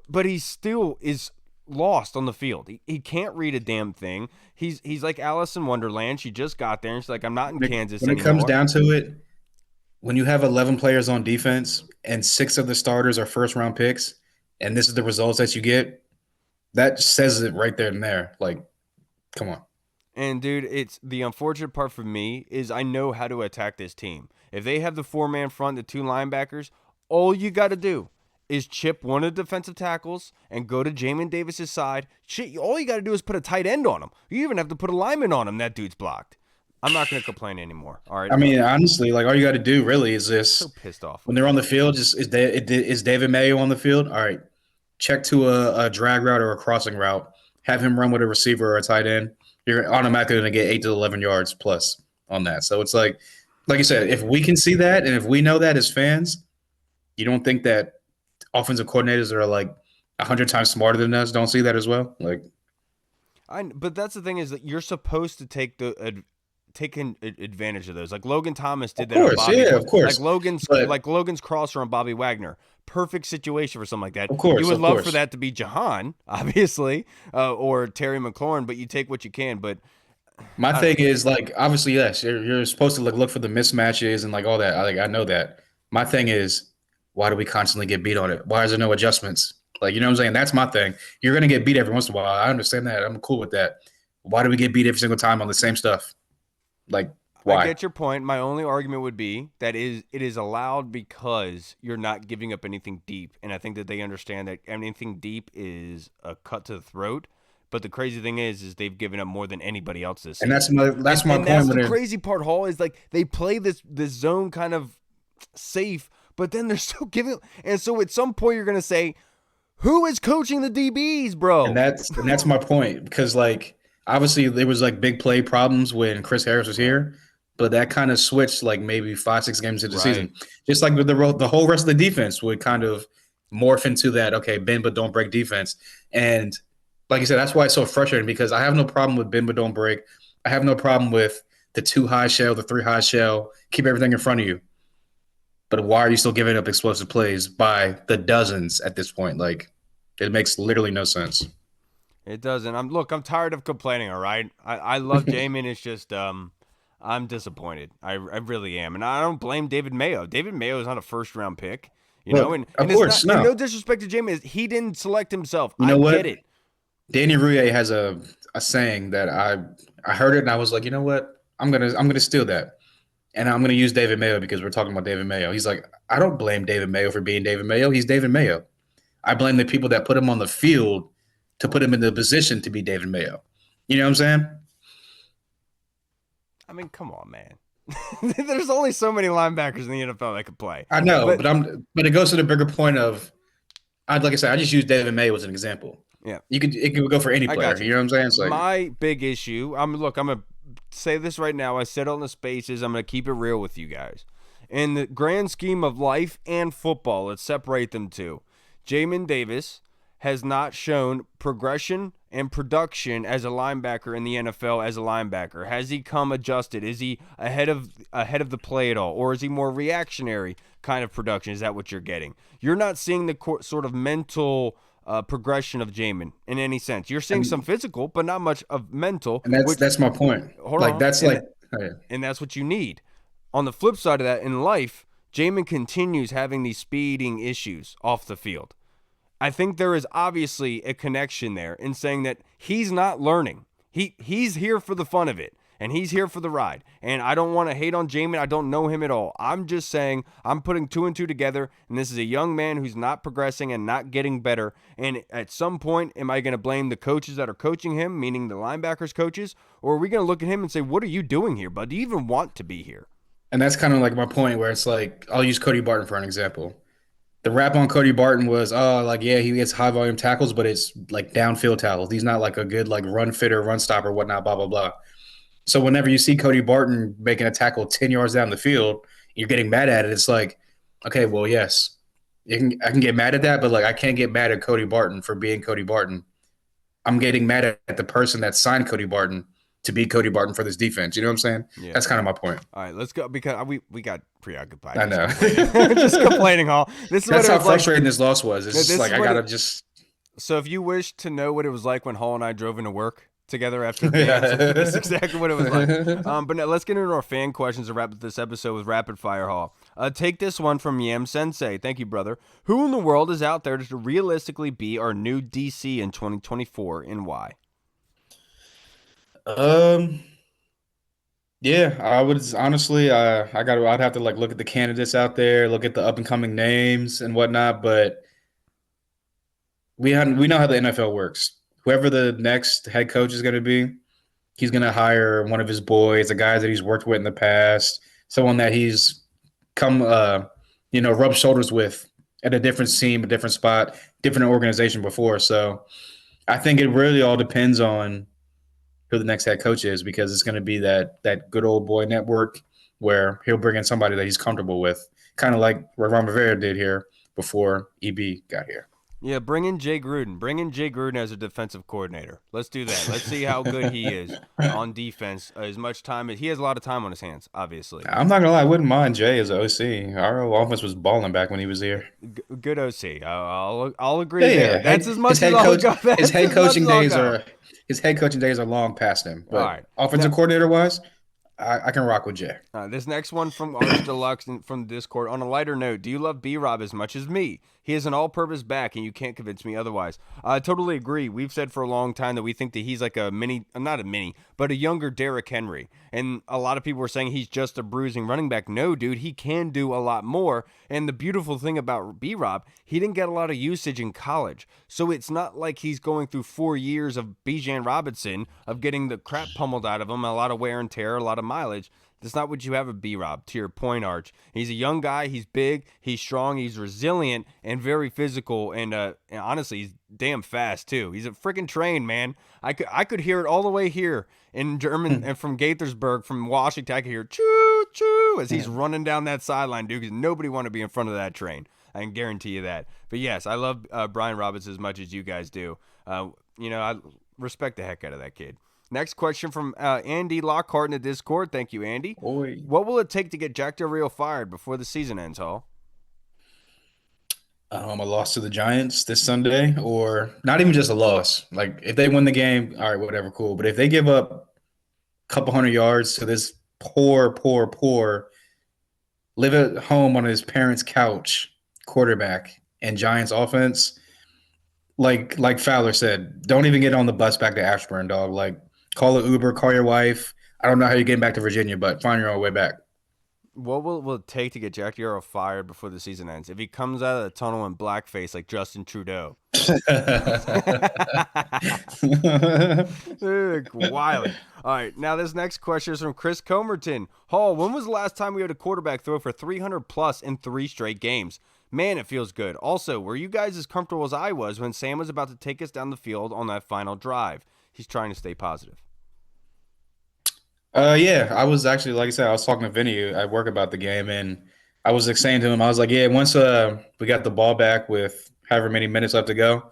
But he still is lost on the field. He can't read a damn thing. He's like Alice in Wonderland. She just got there and she's like, I'm not in Kansas When it anymore. comes down to it, when you have 11 players on defense and 6 of the starters are first round picks, and this is the results that you get, that says it right there and there. Like, come on. And dude, it's the unfortunate part for me is I know how to attack this team. If they have the 4-man front, the 2 linebackers, all you got to do is chip one of the defensive tackles and go to Jamin Davis's side. Shit, all you got to do is put a tight end on him. You even have to put a lineman on him. That dude's blocked. I'm not going to complain anymor. All right. I mean, honestly, like all you got to do really is so this: pissed off. when they're on the field, just is David Mayo on the field? All right, check to a drag route or a crossing route. Have him run with a receiver or a tight end. You're automatically going to get 8 to 11 yards plus on that. So it's like you said, if we can see that and if we know that as fans, you don't think that offensive coordinators that are like 100 times smarter than us don't see that as well? Like, But that's the thing is that you're supposed to taken advantage of those. Like Logan Thomas did Of that on course, Bobby. yeah, of course. Like Logan's crosser on Bobby Wagner. Perfect situation for something like that. Of course, you would of love course. for that to be Jahan, obviously, or Terry McLaurin, but you take what you can. But My thing is like obviously yes, you're supposed to look for the mismatches and like all that. I know that. My thing is why do we constantly get beat on it? Why is there no adjustments? Like you know what I'm saying? That's my thing. You're gonna get beat every once in a while. I understand that. I'm cool with that. Why do we get beat every single time on the same stuff? Like I why? get your point. My only argument would be that it is allowed because you're not giving up anything deep, and I think that they understand that anything deep is a cut to the throat. But the crazy thing is they've given up more than anybody else this And season. that's my And point that's when the it, crazy part, Hall, is like they play this zone kind of safe, but then they're still giving. And so at some point you're gonna say, who is coaching the DBs, bro? and that's my point because like obviously there was like big play problems when Chris Harris was here, but that kind of switched like maybe 5 6 games into the Right. season. Just like with the whole rest of the defense would kind of morph into that okay bend but don't break defense. And like you said, that's why it's so frustrating because I have no problem with bend but don't break. I have no problem with the 2 high shell, the 3 high shell, keep everything in front of you. But why are you still giving up explosive plays by the dozens at this point? Like it makes literally no sense. It doesn't. I'm tired of complaining, all right? I love Jamin. It's just I'm disappointed. I really am. And I don't blame David Mayo. David Mayo is not a first round pick. You know, Look, and of it's course, not, and no. no disrespect to Jamin, he didn't select himself. You I know get what? it. Danny Rouye has a saying that I heard it and I was like, you know what? I'm gonna steal that. And I'm gonna use David Mayo because we're talking about David Mayo. He's like, I don't blame David Mayo for being David Mayo. He's David Mayo. I blame the people that put him on the field to put him in the position to be David Mayo. You know what I'm saying? I mean, come on, man. There's only so many linebackers in the NFL that could play. I know, But but it goes to the bigger point of like I said, I just use David Mayo as an example. yeah, It could go for any I player. got you. You know what I'm saying? It's like My big issue, I'm gonna say this right now. I said it on the spaces. I'm gonna keep it real with you guys. In the grand scheme of life and football, let's separate them two. Jamin Davis has not shown progression and production as a linebacker in the NFL as a linebacker. Has he come adjusted? Is he ahead of the play at all, or is he more reactionary kind of production? Is that what you're getting? You're not seeing the sort of mental progression of Jamin in any sense. You're seeing some physical, but not much of mental. and that's my point. Hold Like on, that's like oh, yeah. and that's what you need. On the flip side of that, in life, Jamin continues having these speeding issues off the field. I think there is obviously a connection there in saying that he's not learning. He's here for the fun of it, and he's here for the ride. And I don't want to hate on Jamin. I don't know him at all. I'm just saying I'm putting two and two together, and this is a young man who's not progressing and not getting better. And at some point, am I going to blame the coaches that are coaching him, meaning the linebackers coaches, or are we going to look at him and say, what are you doing here, bud? Do you even want to be here? And that's kind of like my point where it's like I'll use Cody Barton for an example. The rap on Cody Barton was, oh, like yeah, he gets high volume tackles, but it's like downfield tackles. He's not like a good like run fitter, run stopper, whatnot, blah blah blah. So whenever you see Cody Barton making a tackle 10 yards down the field, you're getting mad at it. It's like, okay, well, yes, I can get mad at that, but like I can't get mad at Cody Barton for being Cody Barton. I'm getting mad at the person that signed Cody Barton to be Cody Barton for this defense. You know what I'm saying? Yeah. That's kind of my point. All right, let's go because we got preoccupied. I know. Just complaining all. This is That's what it how was like. frustrating this loss was. It's This just like is I what gotta it- just. So if you wish to know what it was like when Hall and I drove into work together after the game, so that's exactly what it was like. But now let's get into our fan questions to wrap up this episode with Rapid Fire Hall. Take this one from Yam Sensei. Thank you, brother. Who in the world is out there to realistically be our new DC in 2024 and why? Yeah, I would honestly, I'd have to like look at the candidates out there, look at the up and coming names and whatnot. But we know how the NFL works. Whoever the next head coach is going to be, he's going to hire one of his boys, a guy that he's worked with in the past, someone that he's come, rub shoulders with at a different team, a different spot, different organization before. So I think it really all depends on who the next head coach is because it's going to be that good old boy network where he'll bring in somebody that he's comfortable with, kind of like what Ron Rivera did here before EB got here. Yeah, bring in Jay Gruden. Bring in Jay Gruden as a defensive coordinator. Let's do that. Let's see how good he is on defense. As much time as he has a lot of time on his hands, obviously. I'm not gonna lie, I wouldn't mind Jay as OC. Our offense was balling back when he was here. Good OC. I'll agree Yeah, there. yeah. That's as much as I'll go. His head coaching days are long past him. But all right. offensive coordinator wise, I can rock with Jay. This next one from Arch Deluxe from the Discord. On a lighter note, do you love B-Rob as much as me? He is an all-purpose back, and you can't convince me otherwise. I totally agree. We've said for a long time that we think that he's like not a mini, but a younger Derrick Henry. And a lot of people were saying he's just a bruising running back. No, dude, he can do a lot more. And the beautiful thing about B-Rob, he didn't get a lot of usage in college. So it's not like he's going through 4 years of Bijan Robinson, of getting the crap pummeled out of him, a lot of wear and tear, a lot of mileage. That's not what you have with B-Rob, to your point, Arch. He's a young guy. He's big. He's strong. He's resilient and very physical. And honestly, he's damn fast, too. He's a freaking train, man. I could hear it all the way here in German and from Gaithersburg, from Washington. I could hear choo-choo as he's running down that sideline, dude, because nobody want to be in front of that train. I can guarantee you that. But, yes, I love Brian Robinson as much as you guys do. I respect the heck out of that kid. Next question from Andy Lockhart in the Discord. Thank you, Andy. Boy. What will it take to get Jack Del Rio fired before the season ends, Hall? A loss to the Giants this Sunday, or not even just a loss. Like, if they win the game, all right, whatever, cool. But if they give up a couple hundred yards to this poor, live at home on his parents' couch quarterback and Giants offense, like Fowler said, don't even get on the bus back to Ashburn, dog. Like, call an Uber, call your wife. I don't know how you're getting back to Virginia, but find your own way back. What will it take to get Jack Del Rio fired before the season ends? If he comes out of the tunnel in blackface like Justin Trudeau. Wild. All right, now this next question is from Chris Comerton. Hall, when was the last time we had a quarterback throw for 300 plus in 3 straight games? Man, it feels good. Also, were you guys as comfortable as I was when Sam was about to take us down the field on that final drive? He's trying to stay positive. Yeah, I was actually, like I said, I was talking to Vinny at work about the game, and I was saying to him, I was like, yeah, once we got the ball back with however many minutes left to go,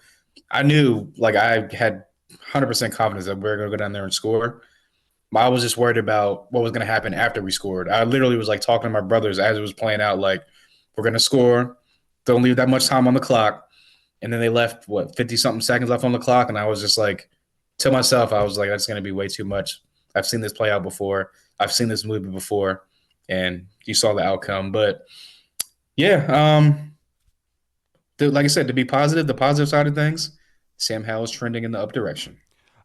I knew, like, I had 100% confidence that we were going to go down there and score. But I was just worried about what was going to happen after we scored. I literally was, like, talking to my brothers as it was playing out, like, we're going to score. Don't leave that much time on the clock. And then they left, 50-something seconds left on the clock, and I was just like, to myself, I was like, that's going to be way too much. I've seen this play out before. I've seen this movie before, and you saw the outcome. But, yeah, like I said, to be positive, the positive side of things, Sam Howell is trending in the up direction.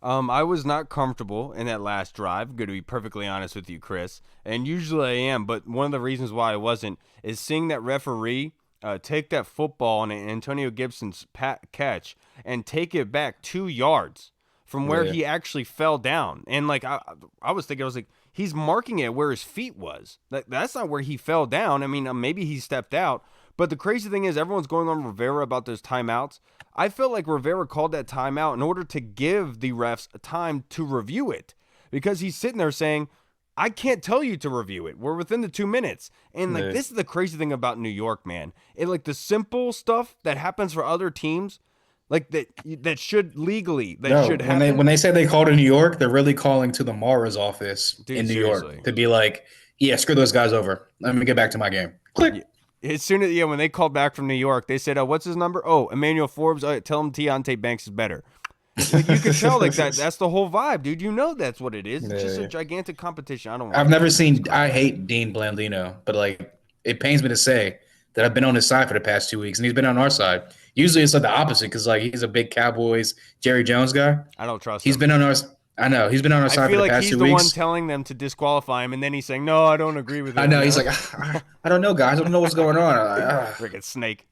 I was not comfortable in that last drive, going to be perfectly honest with you, Chris. And usually I am, but one of the reasons why I wasn't is seeing that referee take that football on Antonio Gibson's catch and take it back 2 yards from where he actually fell down. And, like, I was thinking, I was like, he's marking it where his feet was. That's not where he fell down. I mean, maybe he stepped out. But the crazy thing is everyone's going on Rivera about those timeouts. I felt like Rivera called that timeout in order to give the refs time to review it. Because he's sitting there saying, I can't tell you to review it. We're within the 2 minutes. And, like, this is the crazy thing about New York, man. Like, the simple stuff that happens for other teams, like that should legally should happen. When they say they called in New York, they're really calling to the Mara's office in New seriously. York to be like, yeah, screw those guys over. Let me get back to my game. Click. As soon as when they called back from New York, they said, what's his number? Oh, Emmanuel Forbes. Tell him Deontay Banks is better. Like, you can tell like that. That's the whole vibe, dude. You know that's what it is. It's just a gigantic competition. I hate Dean Blandino, but, like, it pains me to say that I've been on his side for the past 2 weeks, and he's been on our side. Usually it's like the opposite because, like, he's a big Cowboys, Jerry Jones guy. I don't trust him. He's been on our I know. He's been on our side for the past 2 weeks. I feel like he's the one telling them to disqualify him, and then he's saying, no, I don't agree with it. I know. He's like, I don't know, guys. I don't know what's going on. Freaking snake.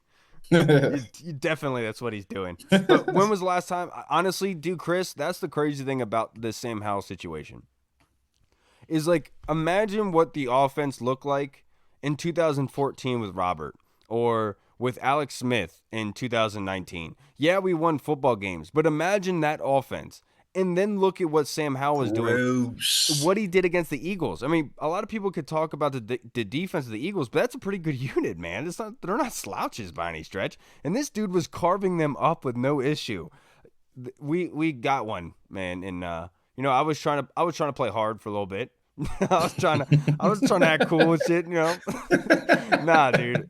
Definitely that's what he's doing. But when was the last time? Honestly, dude, Chris, that's the crazy thing about this Sam Howell situation. Is, like, imagine what the offense looked like in 2014 with Robert or with Alex Smith in 2019. Yeah, we won football games, but imagine that offense And then look at what Sam Howell was doing, Gross. what he did against the Eagles. I mean, a lot of people could talk about the defense of the Eagles, but that's a pretty good unit, man. They're not slouches by any stretch. And this dude was carving them up with no issue. We got one, man, and I was trying to play hard for a little bit. I was trying to act cool and shit, Nah, dude.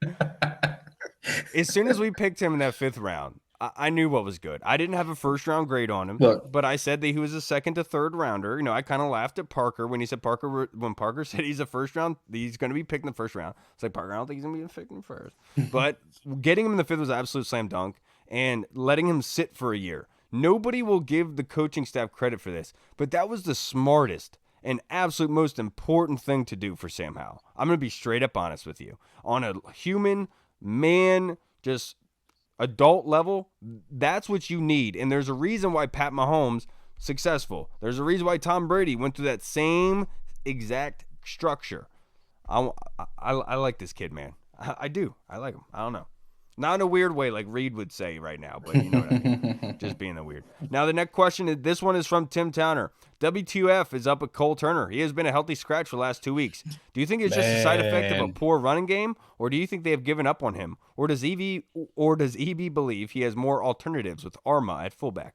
As soon as we picked him in that 5th round, I knew what was good. I didn't have a first-round grade on him, but I said that he was a 2nd to 3rd rounder. I kind of laughed at Parker when Parker said he's a first round, he's going to be picked in the 1st round. It's like, Parker, I don't think he's going to be picked in the 1st. But getting him in the 5th was an absolute slam dunk, and letting him sit for a year. Nobody will give the coaching staff credit for this, but that was the smartest and absolute most important thing to do for Sam Howell. I'm going to be straight up honest with you. On a human, man, just adult level, that's what you need. And there's a reason why Pat Mahomes successful. There's a reason why Tom Brady went through that same exact structure. I like this kid, man. I do. I like him. I don't know. Not in a weird way like Reed would say right now, but you know what I mean. Just being a weird. Now, the next question, this one is from Tim Towner. WTF is up with Cole Turner. He has been a healthy scratch for the last 2 weeks. Do you think it's just a side effect of a poor running game, or do you think they have given up on him? Or does EB believe he has more alternatives with Arma at fullback?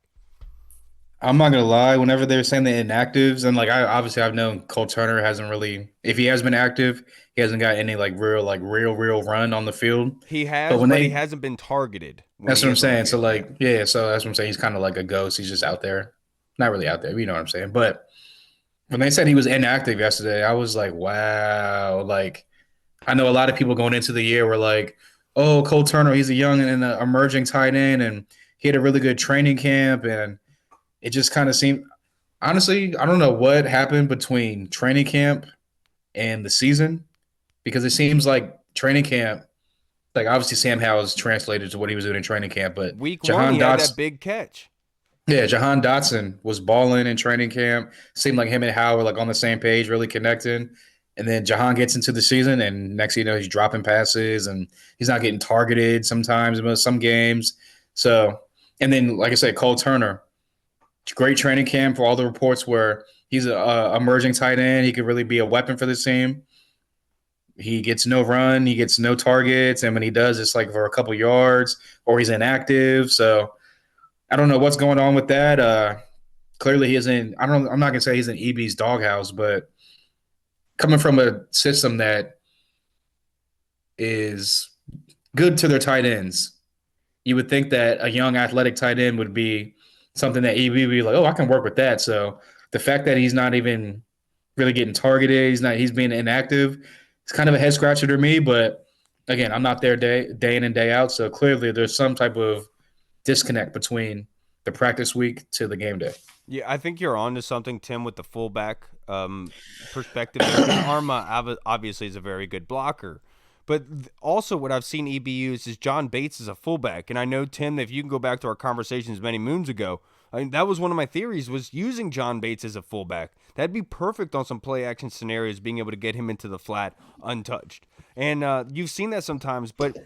I'm not gonna lie. Whenever they're saying the inactives, and I've known Cole Turner hasn't really. If he has been active, he hasn't got any real run on the field. He has, but he hasn't been targeted. That's what I'm saying. So that's what I'm saying. He's kind of like a ghost. He's just out there, not really out there. You know what I'm saying? But when they said he was inactive yesterday, I was like, wow. Like, I know a lot of people going into the year were like, oh, Cole Turner, he's a young and an emerging tight end, and he had a really good training camp, and it just kind of seemed, honestly, I don't know what happened between training camp and the season, because it seems like training camp, like obviously Sam Howell's translated to what he was doing in training camp, but week 1 he had that big catch. Yeah, Jahan Dotson was balling in training camp. Seemed like him and Howell were like on the same page, really connecting. And then Jahan gets into the season, and next thing you know, he's dropping passes, and he's not getting targeted sometimes in some games. So, and then, like I said, Cole Turner, great training camp for all the reports where he's a emerging tight end. He could really be a weapon for this team. He gets no run. He gets no targets. And when he does, it's like for a couple yards, or he's inactive. So I don't know what's going on with that. Clearly he isn't – I'm not going to say he's in EB's doghouse, but coming from a system that is good to their tight ends, you would think that a young athletic tight end would be something that EB would be like, oh, I can work with that. So the fact that he's not even really getting targeted, he's being inactive, it's kind of a head scratcher to me. But again, I'm not there day in and day out. So clearly there's some type of disconnect between the practice week to the game day. Yeah, I think you're on to something, Tim, with the fullback perspective. Arma obviously is a very good blocker. But also what I've seen EB use is John Bates as a fullback. And I know, Tim, that if you can go back to our conversations many moons ago, I mean, that was one of my theories, was using John Bates as a fullback. That'd be perfect on some play-action scenarios, being able to get him into the flat untouched. And you've seen that sometimes, but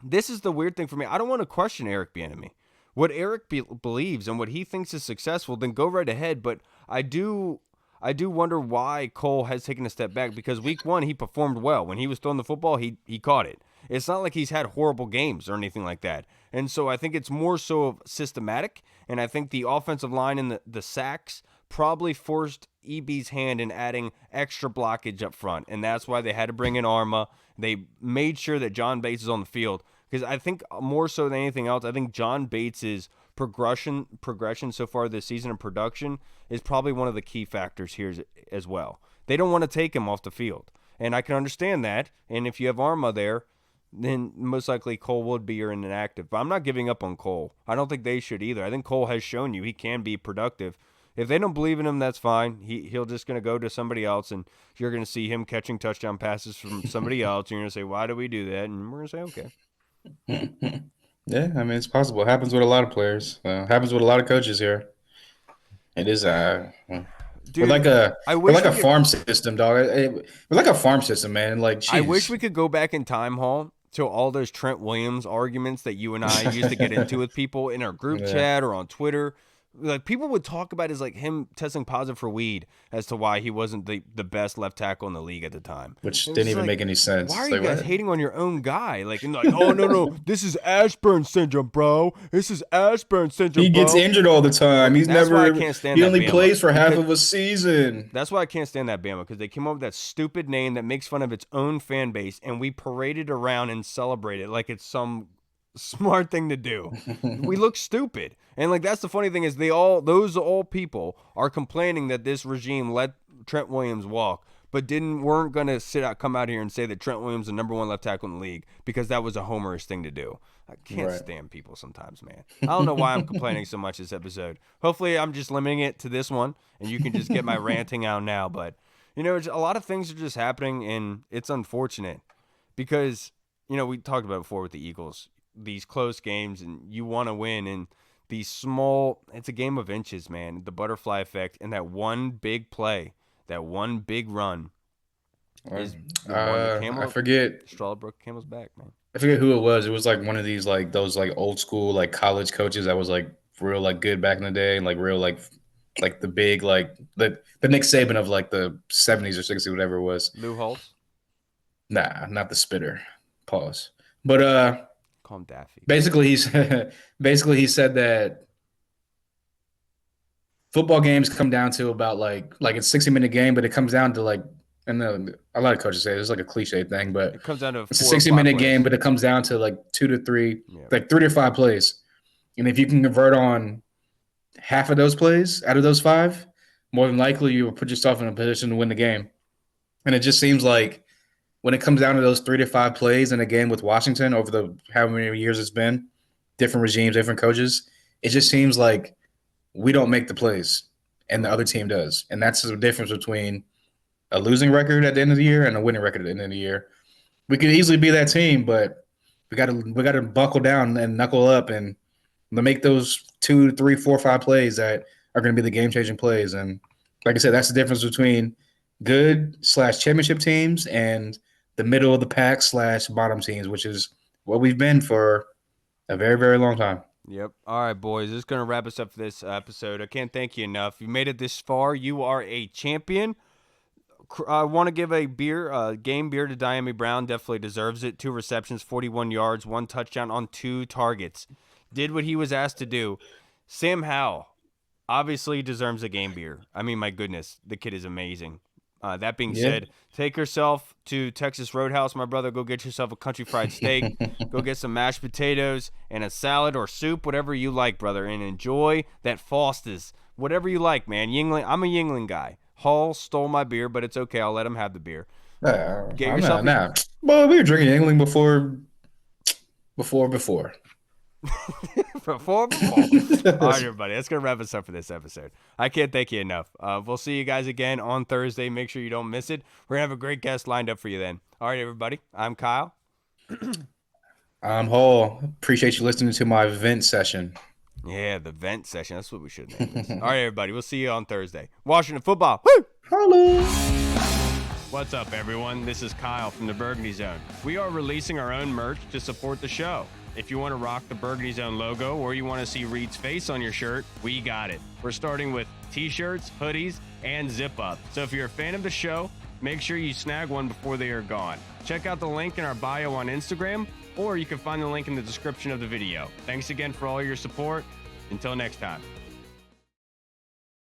this is the weird thing for me. I don't want to question Eric Bieniemy. What Eric believes and what he thinks is successful, then go right ahead. But I do wonder why Cole has taken a step back, because week 1 he performed well. When he was throwing the football, he caught it. It's not like he's had horrible games or anything like that. And so I think it's more so systematic, and I think the offensive line and the sacks probably forced EB's hand in adding extra blockage up front, and that's why they had to bring in Arma. They made sure that John Bates is on the field, because I think more so than anything else, I think John Bates's progression so far this season in production is probably one of the key factors here as well. They don't want to take him off the field, and I can understand that. And if you have Arma there, then most likely Cole would be your inactive. But I'm not giving up on Cole. I don't think they should either. I think Cole has shown you he can be productive. If they don't believe in him, that's fine. He'll just going to go to somebody else, and you're going to see him catching touchdown passes from somebody else. And you're going to say, why do we do that? And we're going to say, okay. Yeah, I mean, it's possible. It happens with a lot of players. Happens with a lot of coaches here. It is Dude, we're like a farm system, dog. We're like a farm system, man. Like, geez. I wish we could go back in time, Hall, to all those Trent Williams arguments that you and I used to get into with people in our group chat or on Twitter. Like, people would talk about as like him testing positive for weed as to why he wasn't the best left tackle in the league at the time. Which didn't even make any sense. Why are you guys hating on your own guy? Like, and like, oh no, this is Ashburn syndrome, bro. This is Ashburn syndrome. He gets injured all the time. That's why I can't stand he that only Bama. plays for half of a season. That's why I can't stand that Bama, because they came up with that stupid name that makes fun of its own fan base, and we paraded around and celebrated like it's some smart thing to do. We look stupid. And like, that's the funny thing is those people are complaining that this regime let Trent Williams walk, but weren't gonna come out here and say that Trent Williams is the number one left tackle in the league because that was a homerish thing to do. I can't stand people sometimes, man. I don't know why I'm complaining so much this episode. Hopefully I'm just limiting it to this one and you can just get my ranting out now. But a lot of things are just happening, and it's unfortunate because we talked about it before with the Eagles, these close games, and you want to win, and it's a game of inches, man. The butterfly effect, and that one big play, that one big run is I forget. Straw broke camel's back, man. I forget who it was. It was like one of these like those like old school like college coaches that was like real like good back in the day, like real like the big like the Nick Saban of like the 70s or 60s, whatever it was. Lou Holtz? Nah, not the spitter. Pause. But call him Daffy. Basically he said that football games come down to about like it's 60-minute game, but it comes down to like, and a lot of coaches say it's like a cliche thing, but it comes down to it's a 60-minute game, but it comes down to like 2 to 3, like 3 to 5 plays. And if you can convert on half of those plays out of those 5, more than likely you will put yourself in a position to win the game. And it just seems like when it comes down to those 3 to 5 plays in a game with Washington over the how many years it's been, different regimes, different coaches, it just seems like we don't make the plays and the other team does. And that's the difference between a losing record at the end of the year and a winning record at the end of the year. We could easily be that team, but we got to buckle down and knuckle up and make those 2, 3, 4, 5 plays that are going to be the game-changing plays. And like I said, that's the difference between good/championship teams and the middle of the pack /bottom teams, which is what we've been for a very, very long time. Yep. All right, boys. This is going to wrap us up for this episode. I can't thank you enough. You made it this far. You are a champion. I want to give a game beer to Diami Brown. Definitely deserves it. 2 receptions, 41 yards, 1 touchdown on 2 targets. Did what he was asked to do. Sam Howell obviously deserves a game beer. I mean, my goodness, the kid is amazing. That being said, take yourself to Texas Roadhouse, my brother. Go get yourself a country fried steak. Go get some mashed potatoes and a salad or soup, whatever you like, brother, and enjoy that Foster's. Whatever you like, man. Yingling. I'm a Yingling guy. Hall stole my beer, but it's okay. I'll let him have the beer. Get yourself. Well, we were drinking Yingling before. Before. Before. All right, everybody. That's going to wrap us up for this episode. I can't thank you enough. We'll see you guys again on Thursday. Make sure you don't miss it. We're going to have a great guest lined up for you then. All right, everybody. I'm Kyle. I'm Hall. Appreciate you listening to my vent session. Yeah, the vent session. That's what we should name this. All right, everybody. We'll see you on Thursday. Washington football. Woo! Hello. What's up, everyone? This is Kyle from the Burgundy Zone. We are releasing our own merch to support the show. If you want to rock the Burgundy Zone logo or you want to see Reed's face on your shirt, we got it. We're starting with t-shirts, hoodies, and zip-up. So if you're a fan of the show, make sure you snag one before they are gone. Check out the link in our bio on Instagram, or you can find the link in the description of the video. Thanks again for all your support. Until next time.